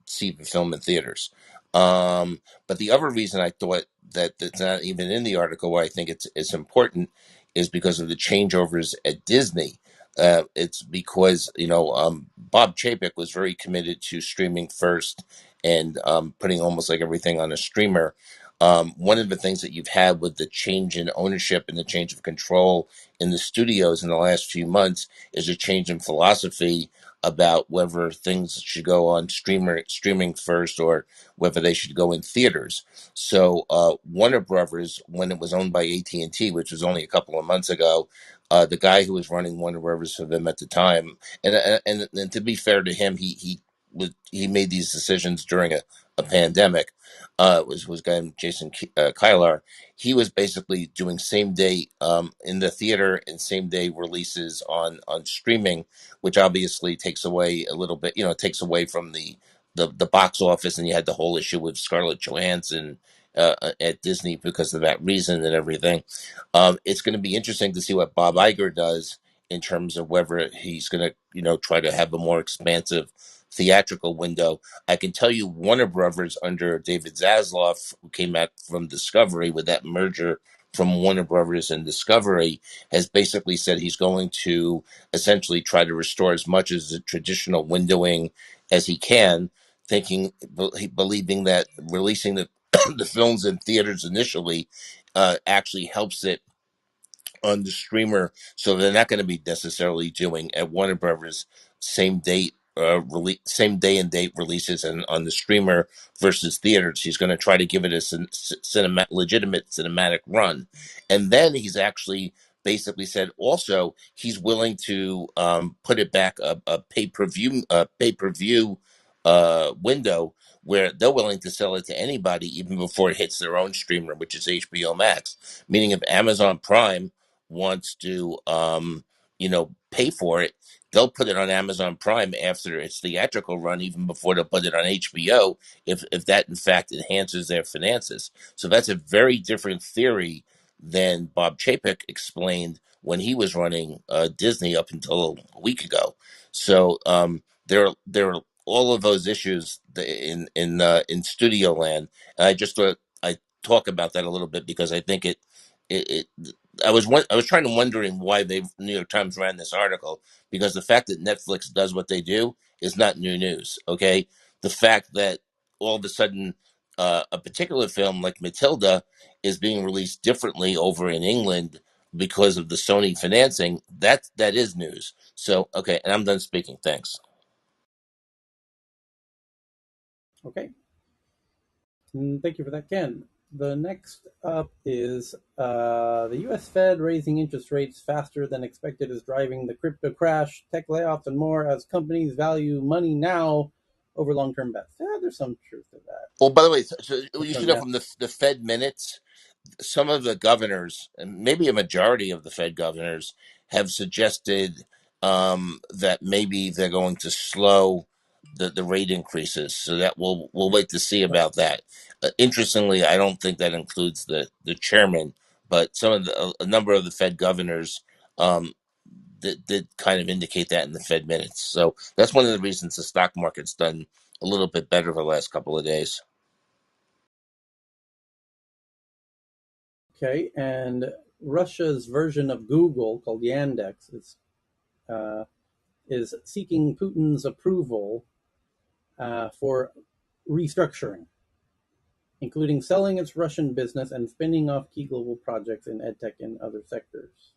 see the film in theaters. But the other reason I thought that it's not even in the article, why I think it's important, is because of the changeovers at Disney. It's because Bob Chapek was very committed to streaming first and putting almost like everything on a streamer. One of the things that you've had with the change in ownership and the change of control in the studios in the last few months is a change in philosophy about whether things should go on streaming first or whether they should go in theaters. So Warner Brothers, when it was owned by AT&T, which was only a couple of months ago, the guy who was running Warner Brothers for them at the time, and to be fair to him, he made these decisions during a pandemic. Was a guy named Jason Kylar. He was basically doing same day in the theater and same day releases on streaming, which obviously takes away a little bit. Takes away from the box office, and you had the whole issue with Scarlett Johansson at Disney because of that reason and everything. It's going to be interesting to see what Bob Iger does in terms of whether he's going to try to have a more expansive theatrical window. I can tell you Warner Brothers under David Zaslav, who came out from Discovery with that merger from Warner Brothers and Discovery, has basically said he's going to essentially try to restore as much as the traditional windowing as he can, believing that releasing the the films in theaters initially actually helps it on the streamer, so they're not going to be necessarily doing at Warner Brothers same day and date releases and on the streamer versus theaters. He's going to try to give it a legitimate cinematic run, and then he's actually basically said also he's willing to put it back a pay per view window where they're willing to sell it to anybody even before it hits their own streamer, which is HBO Max. Meaning, if Amazon Prime wants to pay for it, they'll put it on Amazon Prime after its theatrical run, even before they'll put it on HBO, if that in fact enhances their finances. So that's a very different theory than Bob Chapek explained when he was running Disney up until a week ago. So there are all of those issues in studio land, and I just thought I talk about that a little bit because I think it I was trying to wondering why they New York Times ran this article, because the fact that Netflix does what they do is not new news. Okay, the fact that all of a sudden a particular film like Matilda is being released differently over in England because of the Sony financing, that is news. So okay, and I'm done speaking. Thanks. Okay. Thank you for that, Ken. The next up is the U.S. Fed raising interest rates faster than expected is driving the crypto crash, tech layoffs, and more as companies value money now over long-term bets. Yeah, there's some truth to that. Well, by the way, so you should From know that, from the Fed minutes, some of the governors, and maybe a majority of the Fed governors, have suggested that maybe they're going to slow the rate increases. So that we'll wait to see about that. Interestingly, I don't think that includes the chairman, but some of a number of the Fed governors um, did kind of indicate that in the Fed minutes. So that's one of the reasons the stock market's done a little bit better over the last couple of days. Okay, and Russia's version of Google called Yandex uh, is seeking Putin's approval for restructuring, including selling its Russian business and spinning off key global projects in edtech and other sectors.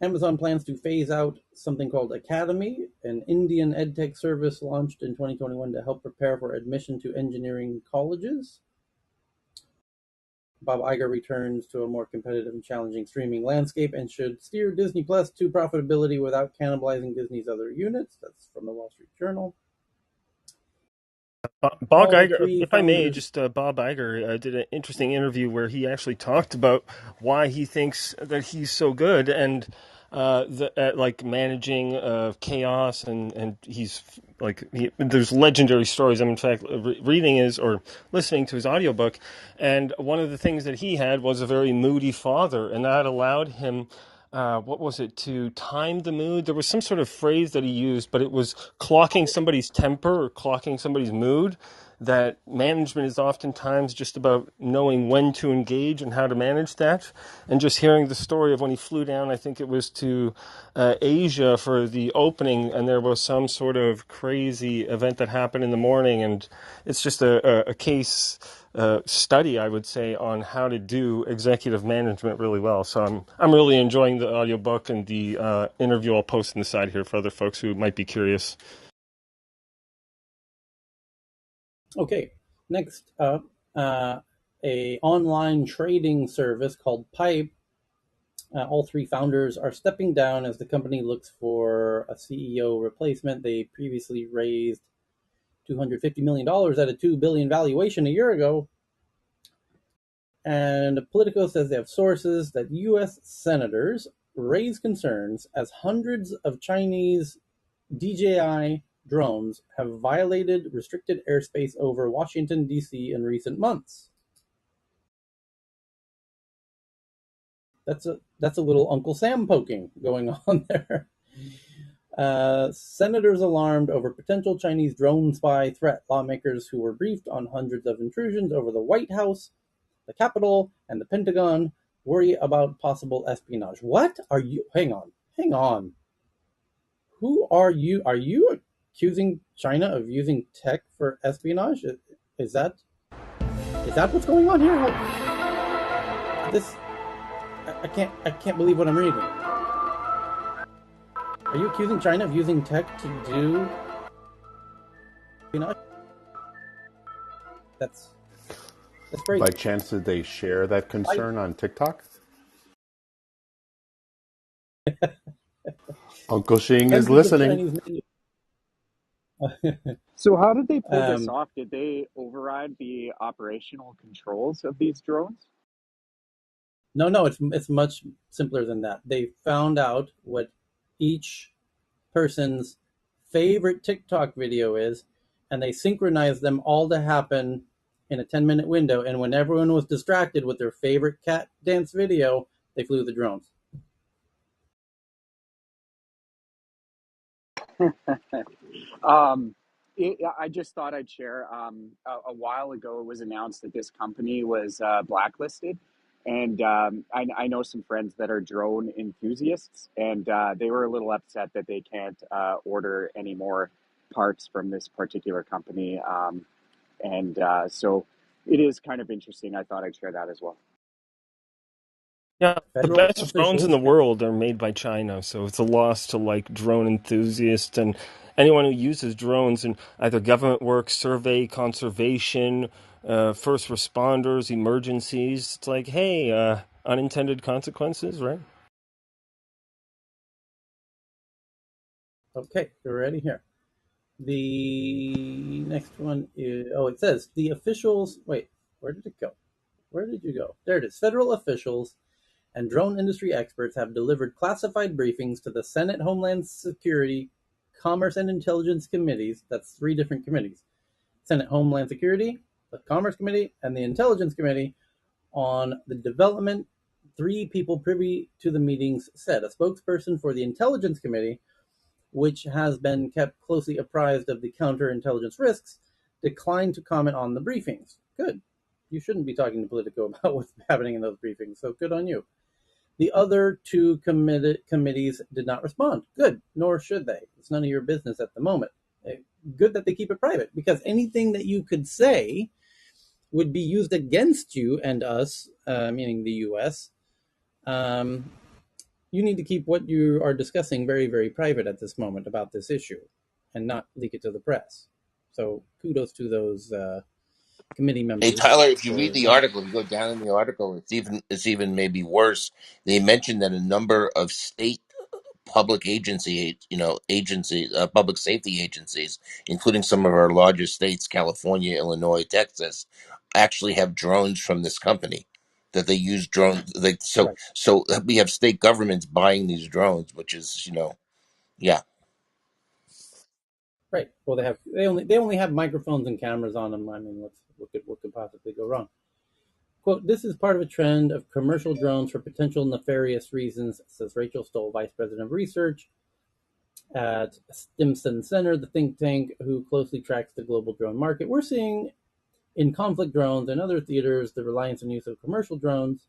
Amazon plans to phase out something called Academy, an Indian edtech service launched in 2021 to help prepare for admission to engineering colleges. Bob Iger returns to a more competitive and challenging streaming landscape and should steer Disney Plus to profitability without cannibalizing Disney's other units. That's from the Wall Street Journal. Bob All Iger, three if I may, founders. just Bob Iger did an interesting interview where he actually talked about why he thinks that he's so good and at like managing chaos and he's like there's legendary stories. I'm in fact reading his or listening to his audiobook, and one of the things that he had was a very moody father, and that allowed him what was it, to time the mood? There was some sort of phrase that he used, but it was clocking somebody's temper or clocking somebody's mood. That management is oftentimes just about knowing when to engage and how to manage that. And just hearing the story of when he flew down, I think it was to Asia for the opening, and there was some sort of crazy event that happened in the morning. And it's just a case study, I would say, on how to do executive management really well. So I'm really enjoying the audiobook and the interview I'll post on the side here for other folks who might be curious. Okay, next up, a online trading service called Pipe. All three founders are stepping down as the company looks for a CEO replacement. They previously raised $250 million at a $2 billion valuation a year ago. And Politico says they have sources that U.S. senators raise concerns as hundreds of Chinese DJI drones have violated restricted airspace over Washington, D.C. in recent months. That's a little Uncle Sam poking going on there. Senators alarmed over potential Chinese drone spy threat. Lawmakers who were briefed on hundreds of intrusions over the White House, the Capitol, and the Pentagon worry about possible espionage. What are you? Hang on. Who are you? Are you accusing China of using tech for espionage? Is that what's going on here? This I can't believe what I'm reading. Are you accusing China of using tech to do espionage? That's crazy. By chance, did they share that I, concern on TikTok? Uncle Shing is hundreds of listening. Chinese. So, how did they pull this um, off? Did they override the operational controls of these drones? no, it's much simpler than that. They found out what each person's favorite TikTok video is, and they synchronized them all to happen in a 10-minute window. And when everyone was distracted with their favorite cat dance video, they flew the drones. Um, I just thought I'd share. A while ago, it was announced that this company was blacklisted, and I know some friends that are drone enthusiasts, and they were a little upset that they can't order any more parts from this particular company. So it is kind of interesting. I thought I'd share that as well. Yeah, the Federal best drones in officials. the world are made by China, so it's a loss to like drone enthusiasts and anyone who uses drones in either government work, survey, conservation, first responders, emergencies. It's like, hey, unintended consequences, right? Okay, you're ready here. The next one is, it says the officials. Wait, where did it go? Where did you go? There it is. Federal officials and drone industry experts have delivered classified briefings to the Senate Homeland Security Commerce and Intelligence Committees, that's 3 different committees, Senate Homeland Security, the Commerce Committee, and the Intelligence Committee on the development. 3 people privy to the meetings said. A spokesperson for the Intelligence Committee, which has been kept closely apprised of the counterintelligence risks, declined to comment on the briefings. Good. You shouldn't be talking to Politico about what's happening in those briefings, so good on you. The other 2 committees did not respond. Good, nor should they. It's none of your business at the moment. Good that they keep it private, because anything that you could say would be used against you and us, meaning the U.S. You need to keep what you are discussing very, very private at this moment about this issue, and not leak it to the press. So kudos to those committee Hey members Tyler, if you read for the not. article, if you go down in the article, it's even maybe worse. They mentioned that a number of state public agencies, public safety agencies, including some of our largest states, California, Illinois, Texas, actually have drones from this company. That they use drones. Right, So we have state governments buying these drones, which is yeah. right. Well, they only have microphones and cameras on them. I mean, what could possibly go wrong? Quote, this is part of a trend of commercial drones for potential nefarious reasons, says Rachel Stoll, Vice President of Research at Stimson Center, the think tank who closely tracks the global drone market. We're seeing in conflict drones and other theaters the reliance on use of commercial drones.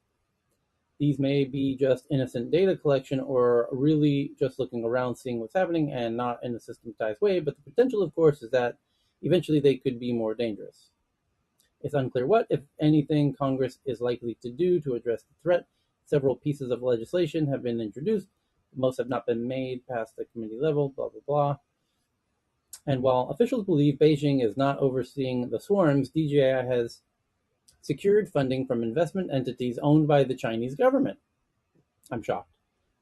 These may be just innocent data collection or really just looking around, seeing what's happening, and not in a systematized way. But the potential, of course, is that eventually they could be more dangerous. It's unclear what, if anything, Congress is likely to do to address the threat. Several pieces of legislation have been introduced. Most have not been made past the committee level, blah, blah, blah. And while officials believe Beijing is not overseeing the swarms, DJI has secured funding from investment entities owned by the Chinese government. I'm shocked.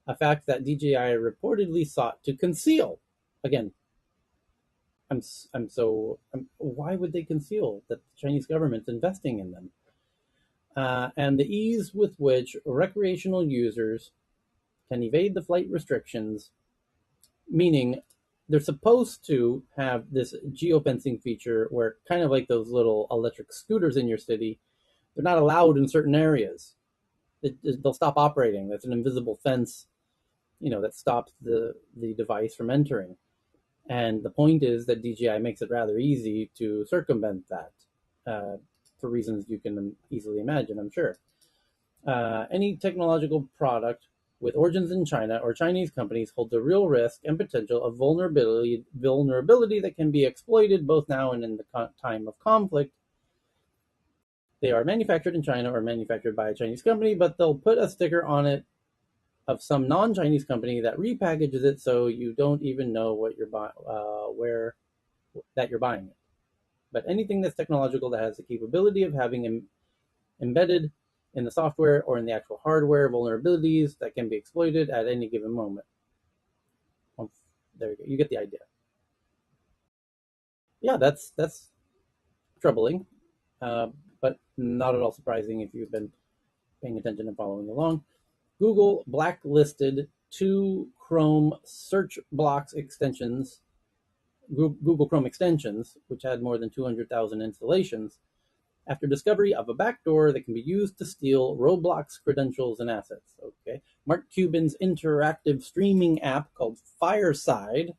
A fact that DJI reportedly sought to conceal. Again, why would they conceal that the Chinese government's investing in them? And the ease with which recreational users can evade the flight restrictions, meaning they're supposed to have this geofencing feature where, kind of like those little electric scooters in your city, they're not allowed in certain areas. They'll stop operating. That's an invisible fence, that stops the device from entering. And the point is that DJI makes it rather easy to circumvent that, for reasons you can easily imagine, I'm sure. Any technological product with origins in China or Chinese companies holds a real risk and potential of vulnerability that can be exploited both now and in the time of conflict. They are manufactured in China or manufactured by a Chinese company, but they'll put a sticker on it of some non-Chinese company that repackages it so you don't even know what you're where that you're buying it. But anything that's technological that has the capability of having embedded in the software or in the actual hardware vulnerabilities that can be exploited at any given moment. There you go. You get the idea. Yeah, that's troubling, but not at all surprising if you've been paying attention and following along. Google blacklisted 2 Chrome search blocks extensions, Google Chrome extensions, which had more than 200,000 installations, after discovery of a backdoor that can be used to steal Roblox credentials and assets. Okay. Mark Cuban's interactive streaming app called Fireside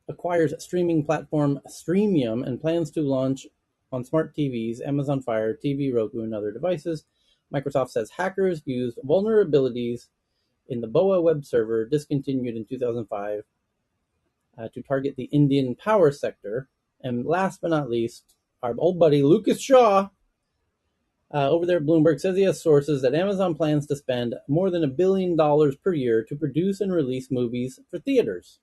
acquires streaming platform Streamium and plans to launch on smart TVs, Amazon Fire TV, Roku, and other devices. Microsoft says hackers used vulnerabilities in the BOA web server discontinued in 2005 to target the Indian power sector. And last but not least, our old buddy Lucas Shaw over there at Bloomberg says he has sources that Amazon plans to spend more than $1 billion per year to produce and release movies for theaters,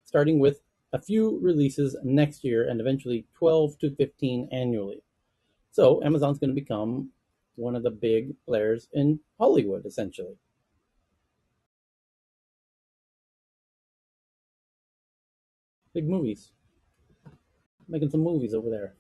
starting with a few releases next year and eventually 12 to 15 annually. So Amazon's going to become one of the big players in Hollywood, essentially. Big movies. Making some movies over there.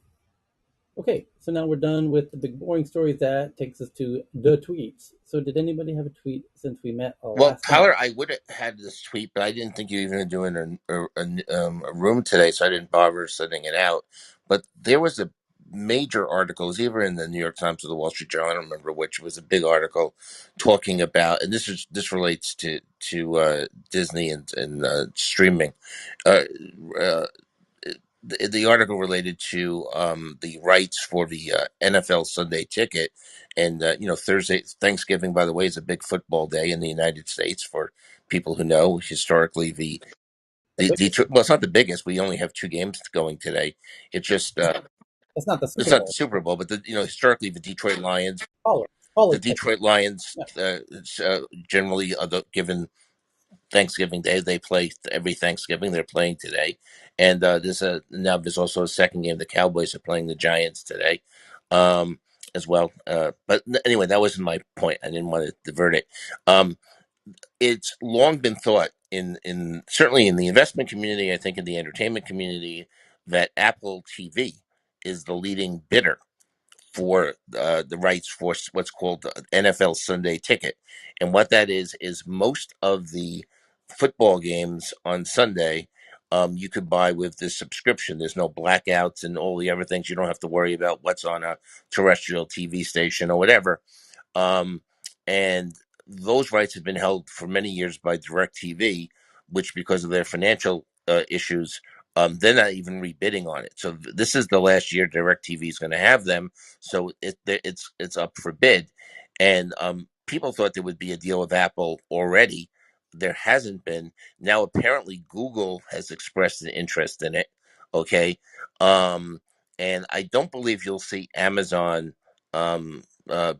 Okay, so now we're done with the big boring stories. That takes us to the tweets. So did anybody have a tweet since we met Well, last time? Tyler, I would have had this tweet, but I didn't think you were even doing a room today, so I didn't bother sending it out. But there was a major article, it was either in the New York Times or the Wall Street Journal, I don't remember which. It was a big article talking about, and this relates to Disney and streaming. Uh, uh, the article related to the rights for the NFL Sunday Ticket, and Thursday Thanksgiving, by the way, is a big football day in the United States. For people who know, historically The biggest. well, it's not the biggest. We only have two games going today. It's just That's not the it's Super not the Bowl. Super Bowl, but historically the Detroit Lions, Caller, the caller pick. Detroit Lions Yeah, generally given Thanksgiving Day. They play every Thanksgiving. They're playing today, and there's also a second game. The Cowboys are playing the Giants today, as well. But anyway, that wasn't my point. I didn't want to divert it. Um, it's long been thought in certainly in the investment community, I think in the entertainment community, that Apple TV is the leading bidder for the rights for what's called the NFL Sunday Ticket. And what that is most of the football games on Sunday, you could buy with this subscription. There's no blackouts and all the other things. You don't have to worry about what's on a terrestrial TV station or whatever. Um, and those rights have been held for many years by DirecTV, which, because of their financial issues, they're not even rebidding on it. So this is the last year DirecTV is going to have them. So it's up for bid, and people thought there would be a deal with Apple already. There hasn't been. Now apparently Google has expressed an interest in it. Okay, and I don't believe you'll see Amazon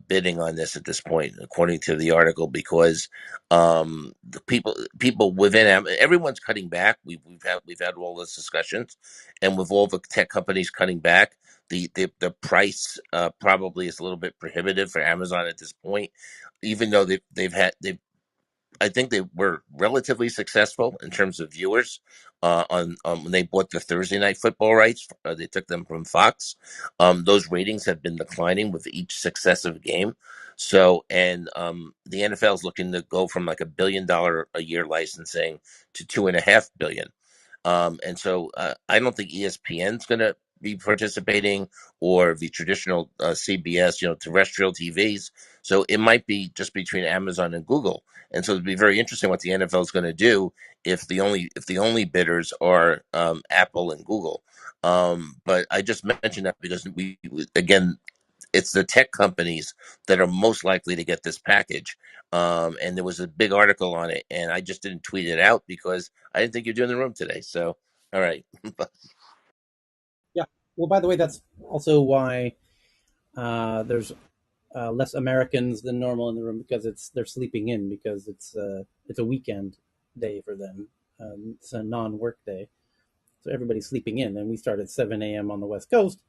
bidding on this at this point, according to the article, because the people within everyone's cutting back. We've had all those discussions, and with all the tech companies cutting back, the price probably is a little bit prohibitive for Amazon at this point, even though they've I think they were relatively successful in terms of viewers on when they bought the Thursday night football rights. They took them from Fox. Those ratings have been declining with each successive game. So, and the NFL is looking to go from like $1 billion a year licensing to 2.5 billion. And so I don't think ESPN's going to be participating, or the traditional CBS, terrestrial TVs. So it might be just between Amazon and Google. And so it'd be very interesting what the NFL is going to do if the only bidders are Apple and Google. But I just mentioned that because again, it's the tech companies that are most likely to get this package. And there was a big article on it, and I just didn't tweet it out because I didn't think you're doing the room today. So, all right. yeah. Well, by the way, that's also why there's less Americans than normal in the room, because they're sleeping in, because it's a weekend day for them. It's a non-work day, so everybody's sleeping in, and we start at 7 a.m. on the West Coast,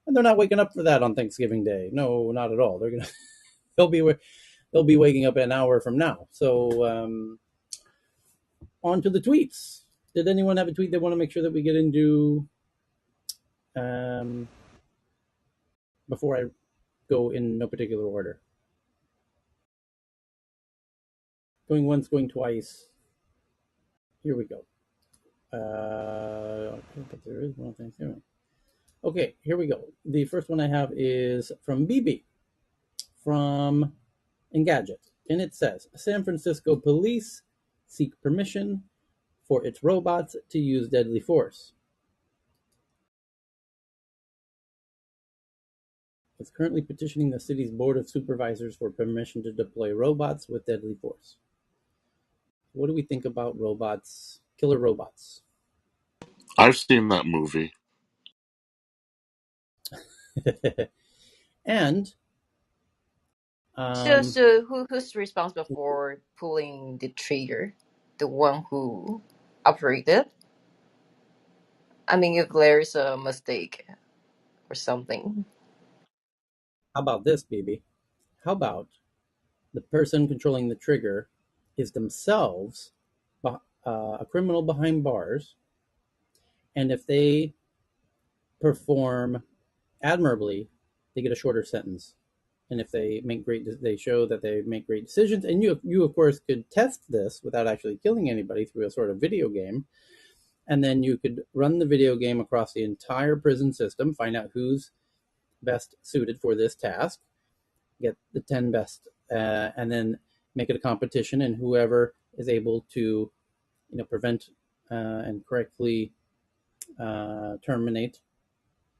and they're not waking up for that on Thanksgiving Day. No, not at all. They'll be they'll be waking up an hour from now. So on to the tweets. Did anyone have a tweet they want to make sure that we get into um, before I go in no particular order? Going once, going twice. Here we go. But there is one thing here. Okay, here we go. The first one I have is from BB from Engadget, and it says San Francisco police seek permission for its robots to use deadly force. It's currently petitioning the city's board of supervisors for permission to deploy robots with deadly force. What do we think about robots, killer robots? I've seen that movie. And So, um, who's responsible for pulling the trigger? The one who operated? I mean, if there's a mistake or something. how about this, baby? How about the person controlling the trigger is themselves a criminal behind bars, and if they perform admirably, they get a shorter sentence. And if they show that they make great decisions, and you of course could test this without actually killing anybody through a sort of video game, and then you could run the video game across the entire prison system, find out who's best suited for this task, get the 10 best, and then make it a competition, and whoever is able to prevent and correctly terminate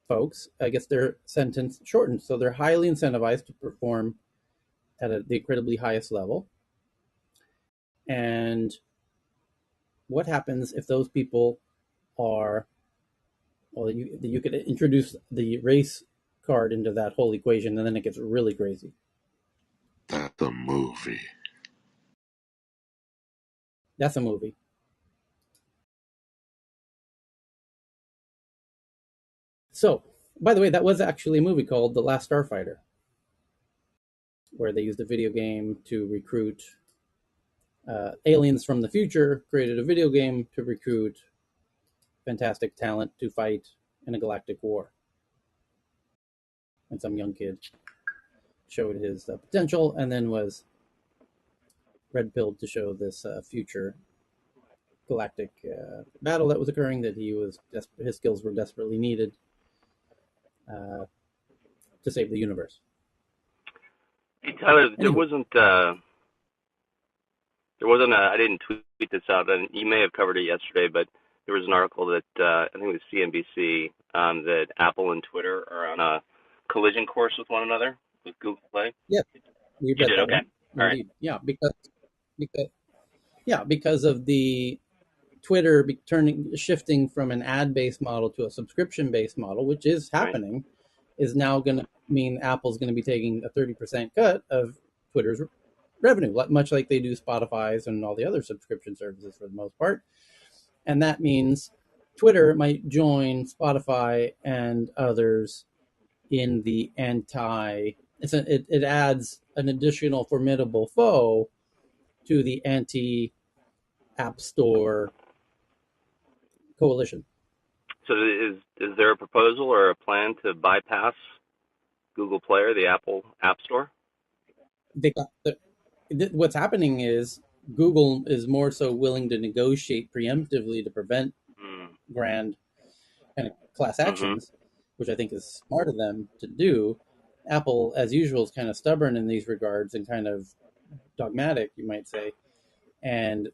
folks gets their sentence shortened. So they're highly incentivized to perform at the incredibly highest level. And what happens if those people are, well, you could introduce the race card into that whole equation, and then it gets really crazy. That's a movie. That's a movie. So, by the way, that was actually a movie called The Last Starfighter, where they used a video game to recruit aliens from the future, created a video game to recruit fantastic talent to fight in a galactic war. And some young kid showed his potential and then was red pilled to show this future galactic battle that was occurring, that his skills were desperately needed uh, to save the universe. Hey Tyler, Anywho, there wasn't a, I didn't tweet this out, and you may have covered it yesterday, but there was an article that I think it was CNBC, that Apple and Twitter are on a collision course with one another with Google Play. yes, we You read did, that okay. one. All right. Indeed. Because of the Twitter shifting from an ad-based model to a subscription-based model, which is Right. happening, is now going to mean Apple's going to be taking a 30% cut of Twitter's revenue, much like they do Spotify's and all the other subscription services for the most part. And that means Twitter might join Spotify and others in the it adds an additional formidable foe to the anti App Store coalition. So is there a proposal or a plan to bypass Google Play or the Apple App Store? What's happening is Google is more so willing to negotiate preemptively to prevent grand kind of class Mm-hmm. actions, which I think is smart of them to do. Apple, as usual, is kind of stubborn in these regards and kind of dogmatic, you might say, and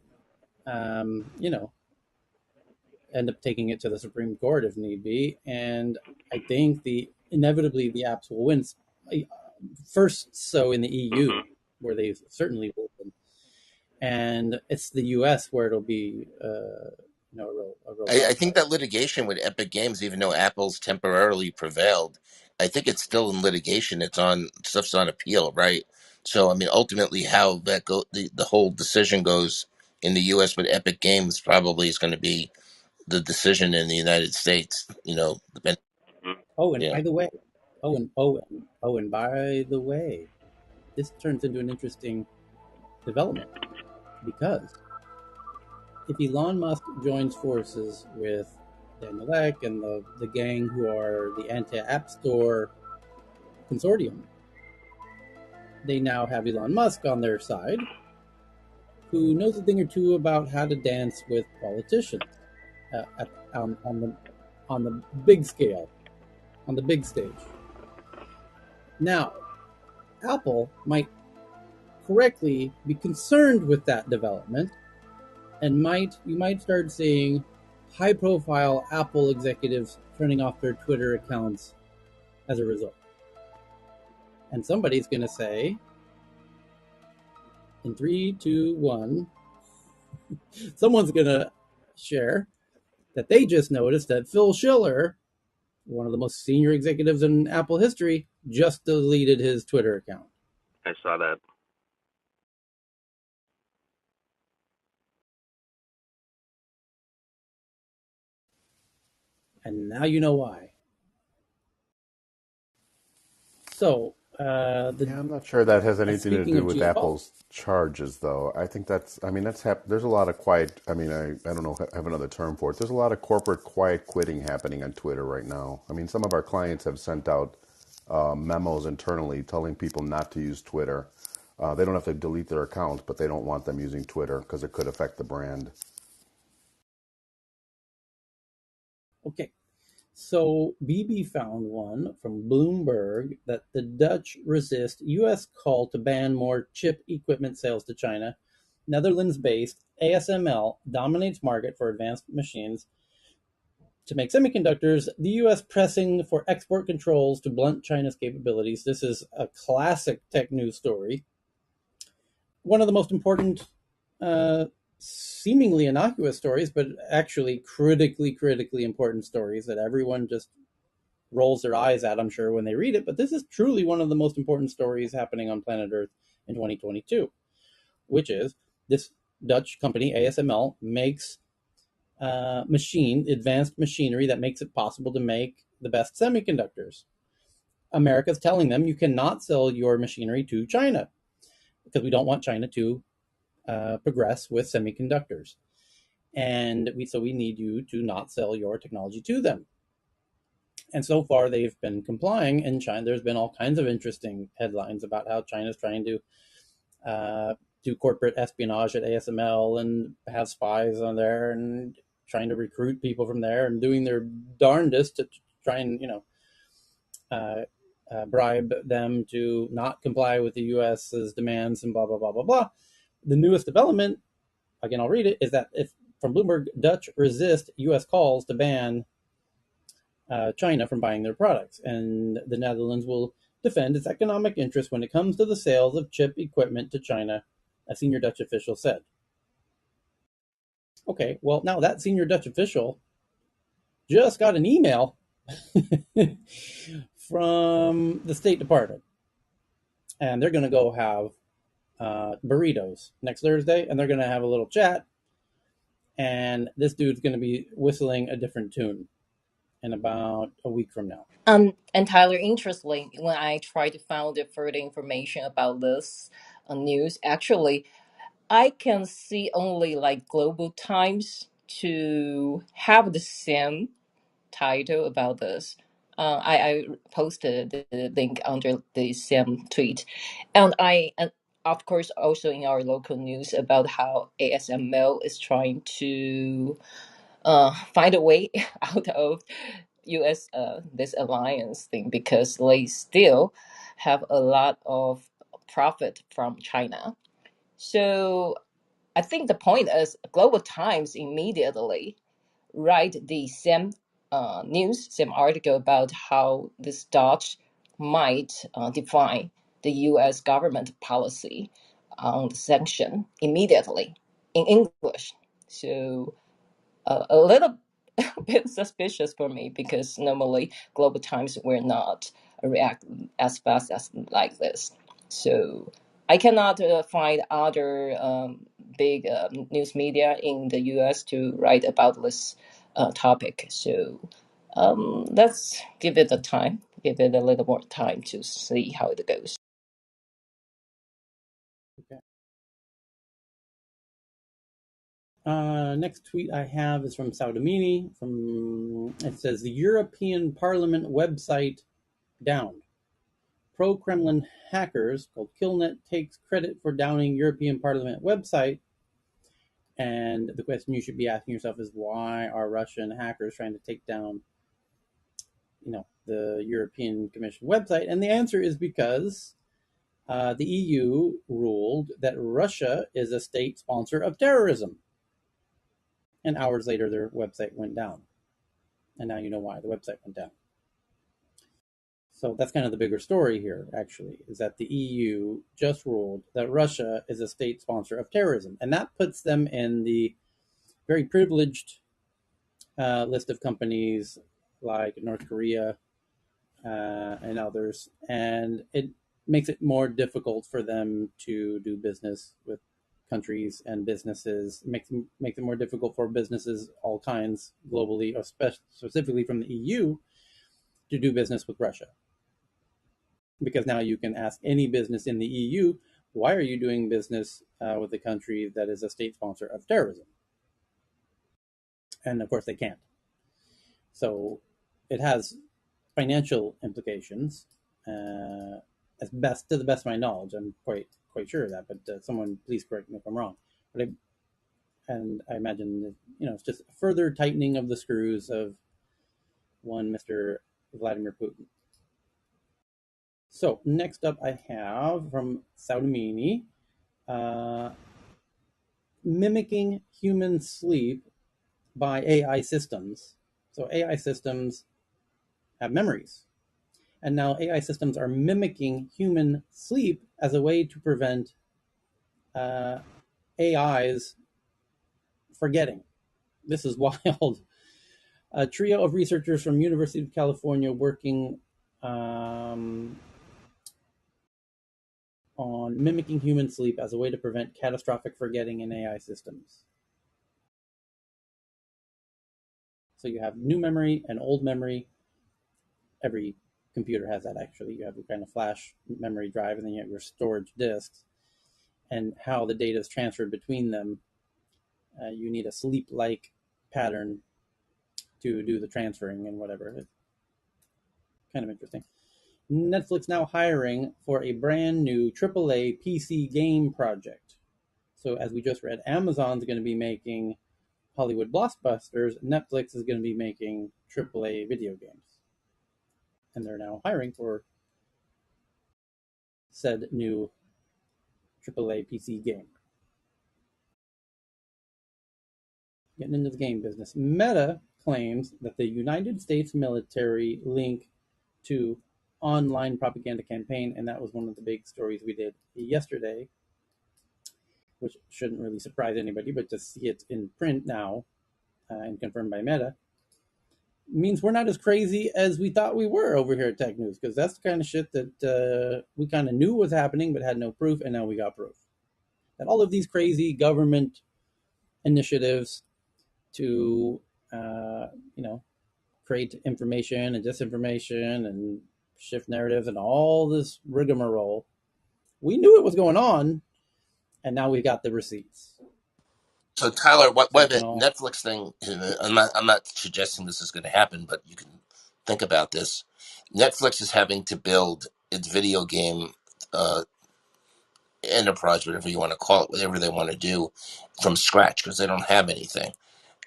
end up taking it to the Supreme Court if need be. And I think inevitably the apps will win. First, so in the EU, Mm-hmm. where they certainly will win, and it's the US where it'll be a real I think dogfight. that litigation with Epic Games, even though Apple's temporarily prevailed, I think it's still in litigation. Stuff's on appeal, right? So I mean, ultimately, how the whole decision goes in the U.S. with Epic Games probably is going to be the decision in the United States. Oh, and Yeah. by the way, and by the way, this turns into an interesting development, because if Elon Musk joins forces with Daniel Ek and the gang who are the anti-App Store consortium, they now have Elon Musk on their side, who knows a thing or two about how to dance with politicians on the big scale, on the big stage. Now, Apple might correctly be concerned with that development, and you might start seeing high-profile Apple executives turning off their Twitter accounts as a result. And somebody's going to say, in 3, 2, 1, someone's going to share that they just noticed that Phil Schiller, one of the most senior executives in Apple history, just deleted his Twitter account. I saw that. And now you know why. So, The Yeah, I'm not sure that has anything to speaking do of with geopolitics, Apple's charges, though. I think that's, I mean, there's a lot of quiet, I mean, I don't know, I have another term for it. There's a lot of corporate quiet quitting happening on Twitter right now. I mean, some of our clients have sent out memos internally telling people not to use Twitter. They don't have to delete their accounts, but they don't want them using Twitter because it could affect the brand. okay. So BB found one from Bloomberg that the Dutch resist U.S. call to ban more chip equipment sales to China. Netherlands-based ASML dominates market for advanced machines to make semiconductors. The U.S. pressing for export controls to blunt China's capabilities. This is a classic tech news story. One of the most important, seemingly innocuous stories, but actually critically important stories that everyone just rolls their eyes at, I'm sure, when they read it. But this is truly one of the most important stories happening on planet Earth in 2022, which is this Dutch company, ASML, makes advanced machinery that makes it possible to make the best semiconductors. America's telling them you cannot sell your machinery to China because we don't want China to progress with semiconductors. And we need you to not sell your technology to them. And so far, they've been complying. In China, there's been all kinds of interesting headlines about how China's trying to do corporate espionage at ASML and have spies on there and trying to recruit people from there and doing their darndest to try and, bribe them to not comply with the U.S.'s demands and blah, blah, blah, blah, blah. The newest development, again, I'll read it, is that if from Bloomberg, Dutch resist U.S. calls to ban China from buying their products, and the Netherlands will defend its economic interests when it comes to the sales of chip equipment to China, a senior Dutch official said. Okay, well, now that senior Dutch official just got an email from the State Department, and they're going to go have burritos next Thursday, and they're going to have a little chat, and this dude's going to be whistling a different tune in about a week from now. And Tyler, interestingly, when I tried to find the further information about this news, actually, I can see only like Global Times to have the same title about this. I posted the link under the same tweet, and of course also in our local news about how ASML is trying to find a way out of U.S. This alliance thing because they still have a lot of profit from China. So I think the point is Global Times immediately write the same news, same article about how this Dutch might define the U.S. government policy on the sanction immediately in English. So a little bit suspicious for me because normally Global Times will not react as fast as like this. So I cannot find other big news media in the U.S. to write about this topic. So let's give it a time, give it a little more time to see how it goes. Okay. Next tweet I have is from Saudamini. It says the European Parliament website down. Pro-Kremlin hackers called Killnet takes credit for downing European Parliament website. And the question you should be asking yourself is why are Russian hackers trying to take down, the European Commission website? And the answer is because the EU ruled that Russia is a state sponsor of terrorism. And hours later, their website went down. And now you know why the website went down. So that's kind of the bigger story here, actually, is that the EU just ruled that Russia is a state sponsor of terrorism. And that puts them in the very privileged list of companies like North Korea and others. And it makes it more difficult for them to do business with countries and businesses. Makes it more difficult for businesses all kinds globally, or specifically from the EU, to do business with Russia. because now you can ask any business in the EU, why are you doing business with a country that is a state sponsor of terrorism? And of course, they can't. So it has financial implications. To the best of my knowledge, I'm quite sure of that. But someone please correct me if I'm wrong. But I imagine that, it's just a further tightening of the screws of one Mr. Vladimir Putin. So next up, I have from Saudamini, mimicking human sleep by AI systems. So AI systems have memories. And now AI systems are mimicking human sleep as a way to prevent AIs forgetting. This is wild. A trio of researchers from University of California working on mimicking human sleep as a way to prevent catastrophic forgetting in AI systems. So you have new memory and old memory. Every computer has that, actually. You have your kind of flash memory drive, and then you have your storage disks. And how the data is transferred between them, you need a sleep-like pattern to do the transferring and whatever. It's kind of interesting. Netflix now hiring for a brand new AAA PC game project. So as we just read, Amazon's going to be making Hollywood blockbusters. Netflix is going to be making AAA video games. And they're now hiring for said new AAA PC game. Getting into the game business. Meta claims that the United States military link to online propaganda campaign, and that was one of the big stories we did yesterday, which shouldn't really surprise anybody, but to see it in print now and confirmed by Meta means we're not as crazy as we thought we were over here at Tech News, because that's the kind of shit that we kind of knew was happening but had no proof, and now we got proof. That all of these crazy government initiatives to, create information and disinformation and shift narratives and all this rigmarole, we knew it was going on, and now we got the receipts. So Tyler, what So we what can the all Netflix thing? I'm not suggesting this is going to happen, but you can think about this. Netflix is having to build its video game uh, enterprise, whatever you want to call it, whatever they want to do, from scratch because they don't have anything.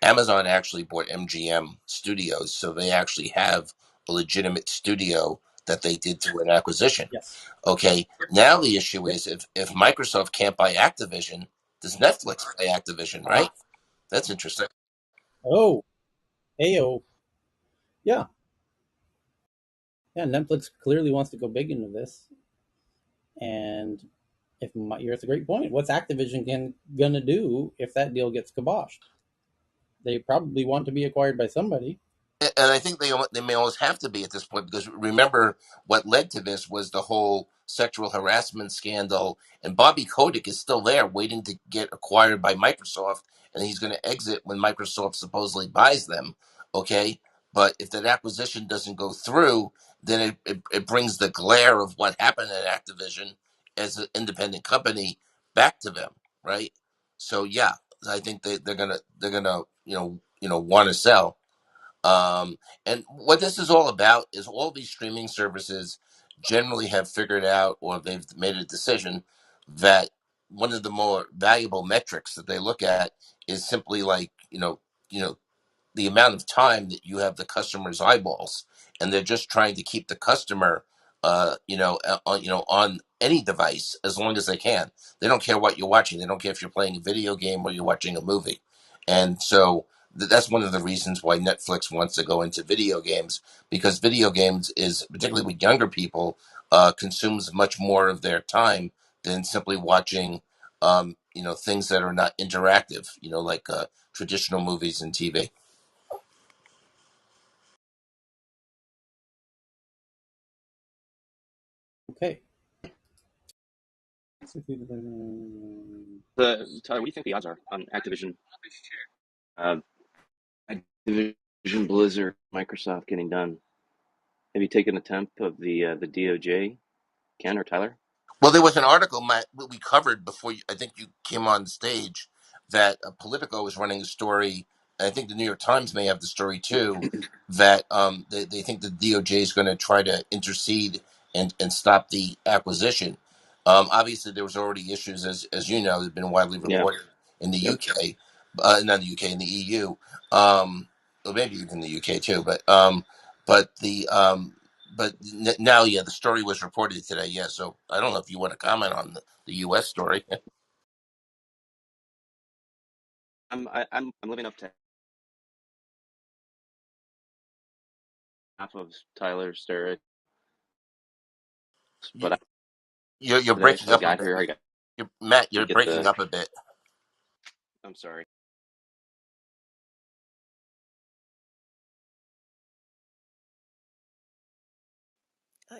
Amazon actually bought MGM Studios, so they actually have a legitimate studio that they did through an acquisition. yes, Okay, now the issue yep. is if Microsoft can't buy Activision, does Netflix buy Activision? Right? That's interesting. Oh, ayo, yeah, yeah. Netflix clearly wants to go big into this, and it's a great point. What's Activision gonna do if that deal gets kiboshed? They probably want to be acquired by somebody. And I think they may always have to be at this point because remember what led to this was the whole sexual harassment scandal, and Bobby Kotick is still there waiting to get acquired by Microsoft, and he's going to exit when Microsoft supposedly buys them. Okay, but if that acquisition doesn't go through, then it brings the glare of what happened at Activision as an independent company back to them, right? So yeah, I think they're gonna want to sell. And what this is all about is all these streaming services generally have figured out, or they've made a decision that one of the more valuable metrics that they look at is simply like, the amount of time that you have the customer's eyeballs, and they're just trying to keep the customer, on any device as long as they can. They don't care what you're watching. They don't care if you're playing a video game or you're watching a movie. And so that's one of the reasons why Netflix wants to go into video games, because video games is, particularly with younger people, consumes much more of their time than simply watching, things that are not interactive, like traditional movies and TV. Okay. Tyler, what do you think the odds are on Activision, uh, Activision Blizzard, Microsoft getting done? Have you taken a temp of the DOJ? Ken or Tyler? Well, there was an article, Matt, we covered before I think you came on stage, that Politico was running a story. And I think the New York Times may have the story too. That they think the DOJ is going to try to intercede and stop the acquisition. Obviously, there was already issues, as you know, that have been widely Yeah. reported in the Yep. UK, not the UK, in the EU, or maybe even the UK too. But the now, yeah, the story was reported today. Yeah, so I don't know if you want to comment on the U.S. story. I'm living up to half of Tyler's story, you, but I you're today, breaking so I up a got bit. here. I got Matt, to you're get breaking the. up a bit. I'm sorry.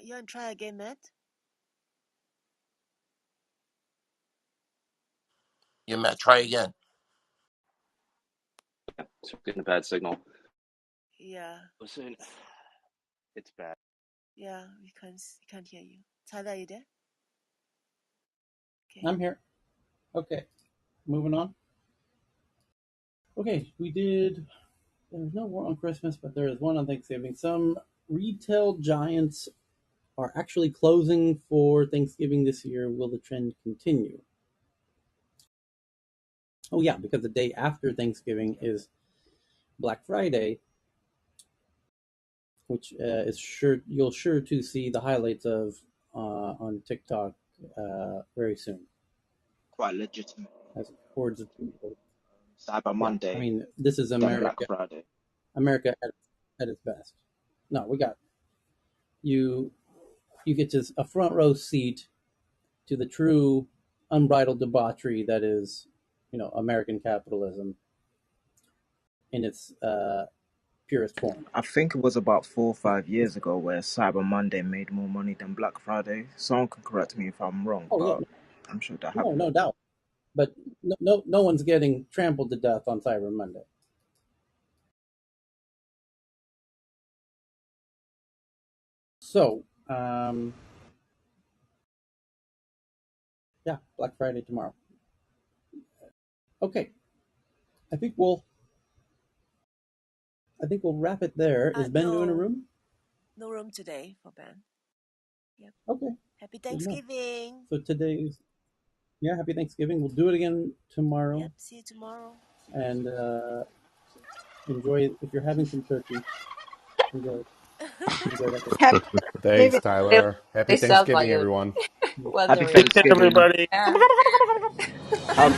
You want to try again, Matt? Yeah, Matt, try again. So getting a bad signal. Yeah, Listen, it's bad. yeah, we can't hear you. Tyler, are you there? Okay. I'm here. Okay, moving on. Okay, we did. There's no war on Christmas, but there is one on Thanksgiving. Some retail giants are actually closing for Thanksgiving this year. Will the trend continue? Oh yeah, because the day after Thanksgiving is Black Friday, which is sure you'll sure to see the highlights of on TikTok very soon. Quite legitimately As hordes of people. Cyber Yeah, I Monday mean this is than Black America. Friday. America at its best. No, we got you. You get just a front row seat to the true unbridled debauchery that is, American capitalism in its purest form. I think it was about 4 or 5 years ago where Cyber Monday made more money than Black Friday. Someone can correct me if I'm wrong, Oh yeah, but I'm sure that no, happened. no doubt. But no one's getting trampled to death on Cyber Monday. So, yeah, Black Friday tomorrow. Okay, I think we'll wrap it there. Is Ben doing a No, room? no room today for Ben. Yep. Okay, Happy good enough. Thanksgiving. So today's happy Thanksgiving. We'll do it again tomorrow, Yep. See you tomorrow. and enjoy. If you're having some turkey, enjoy that turkey. Happy Thanks, David. They, Tyler. Happy they sound like Thanksgiving, a everyone. Happy wondering. Take care, Thanksgiving. everybody. Yeah. Have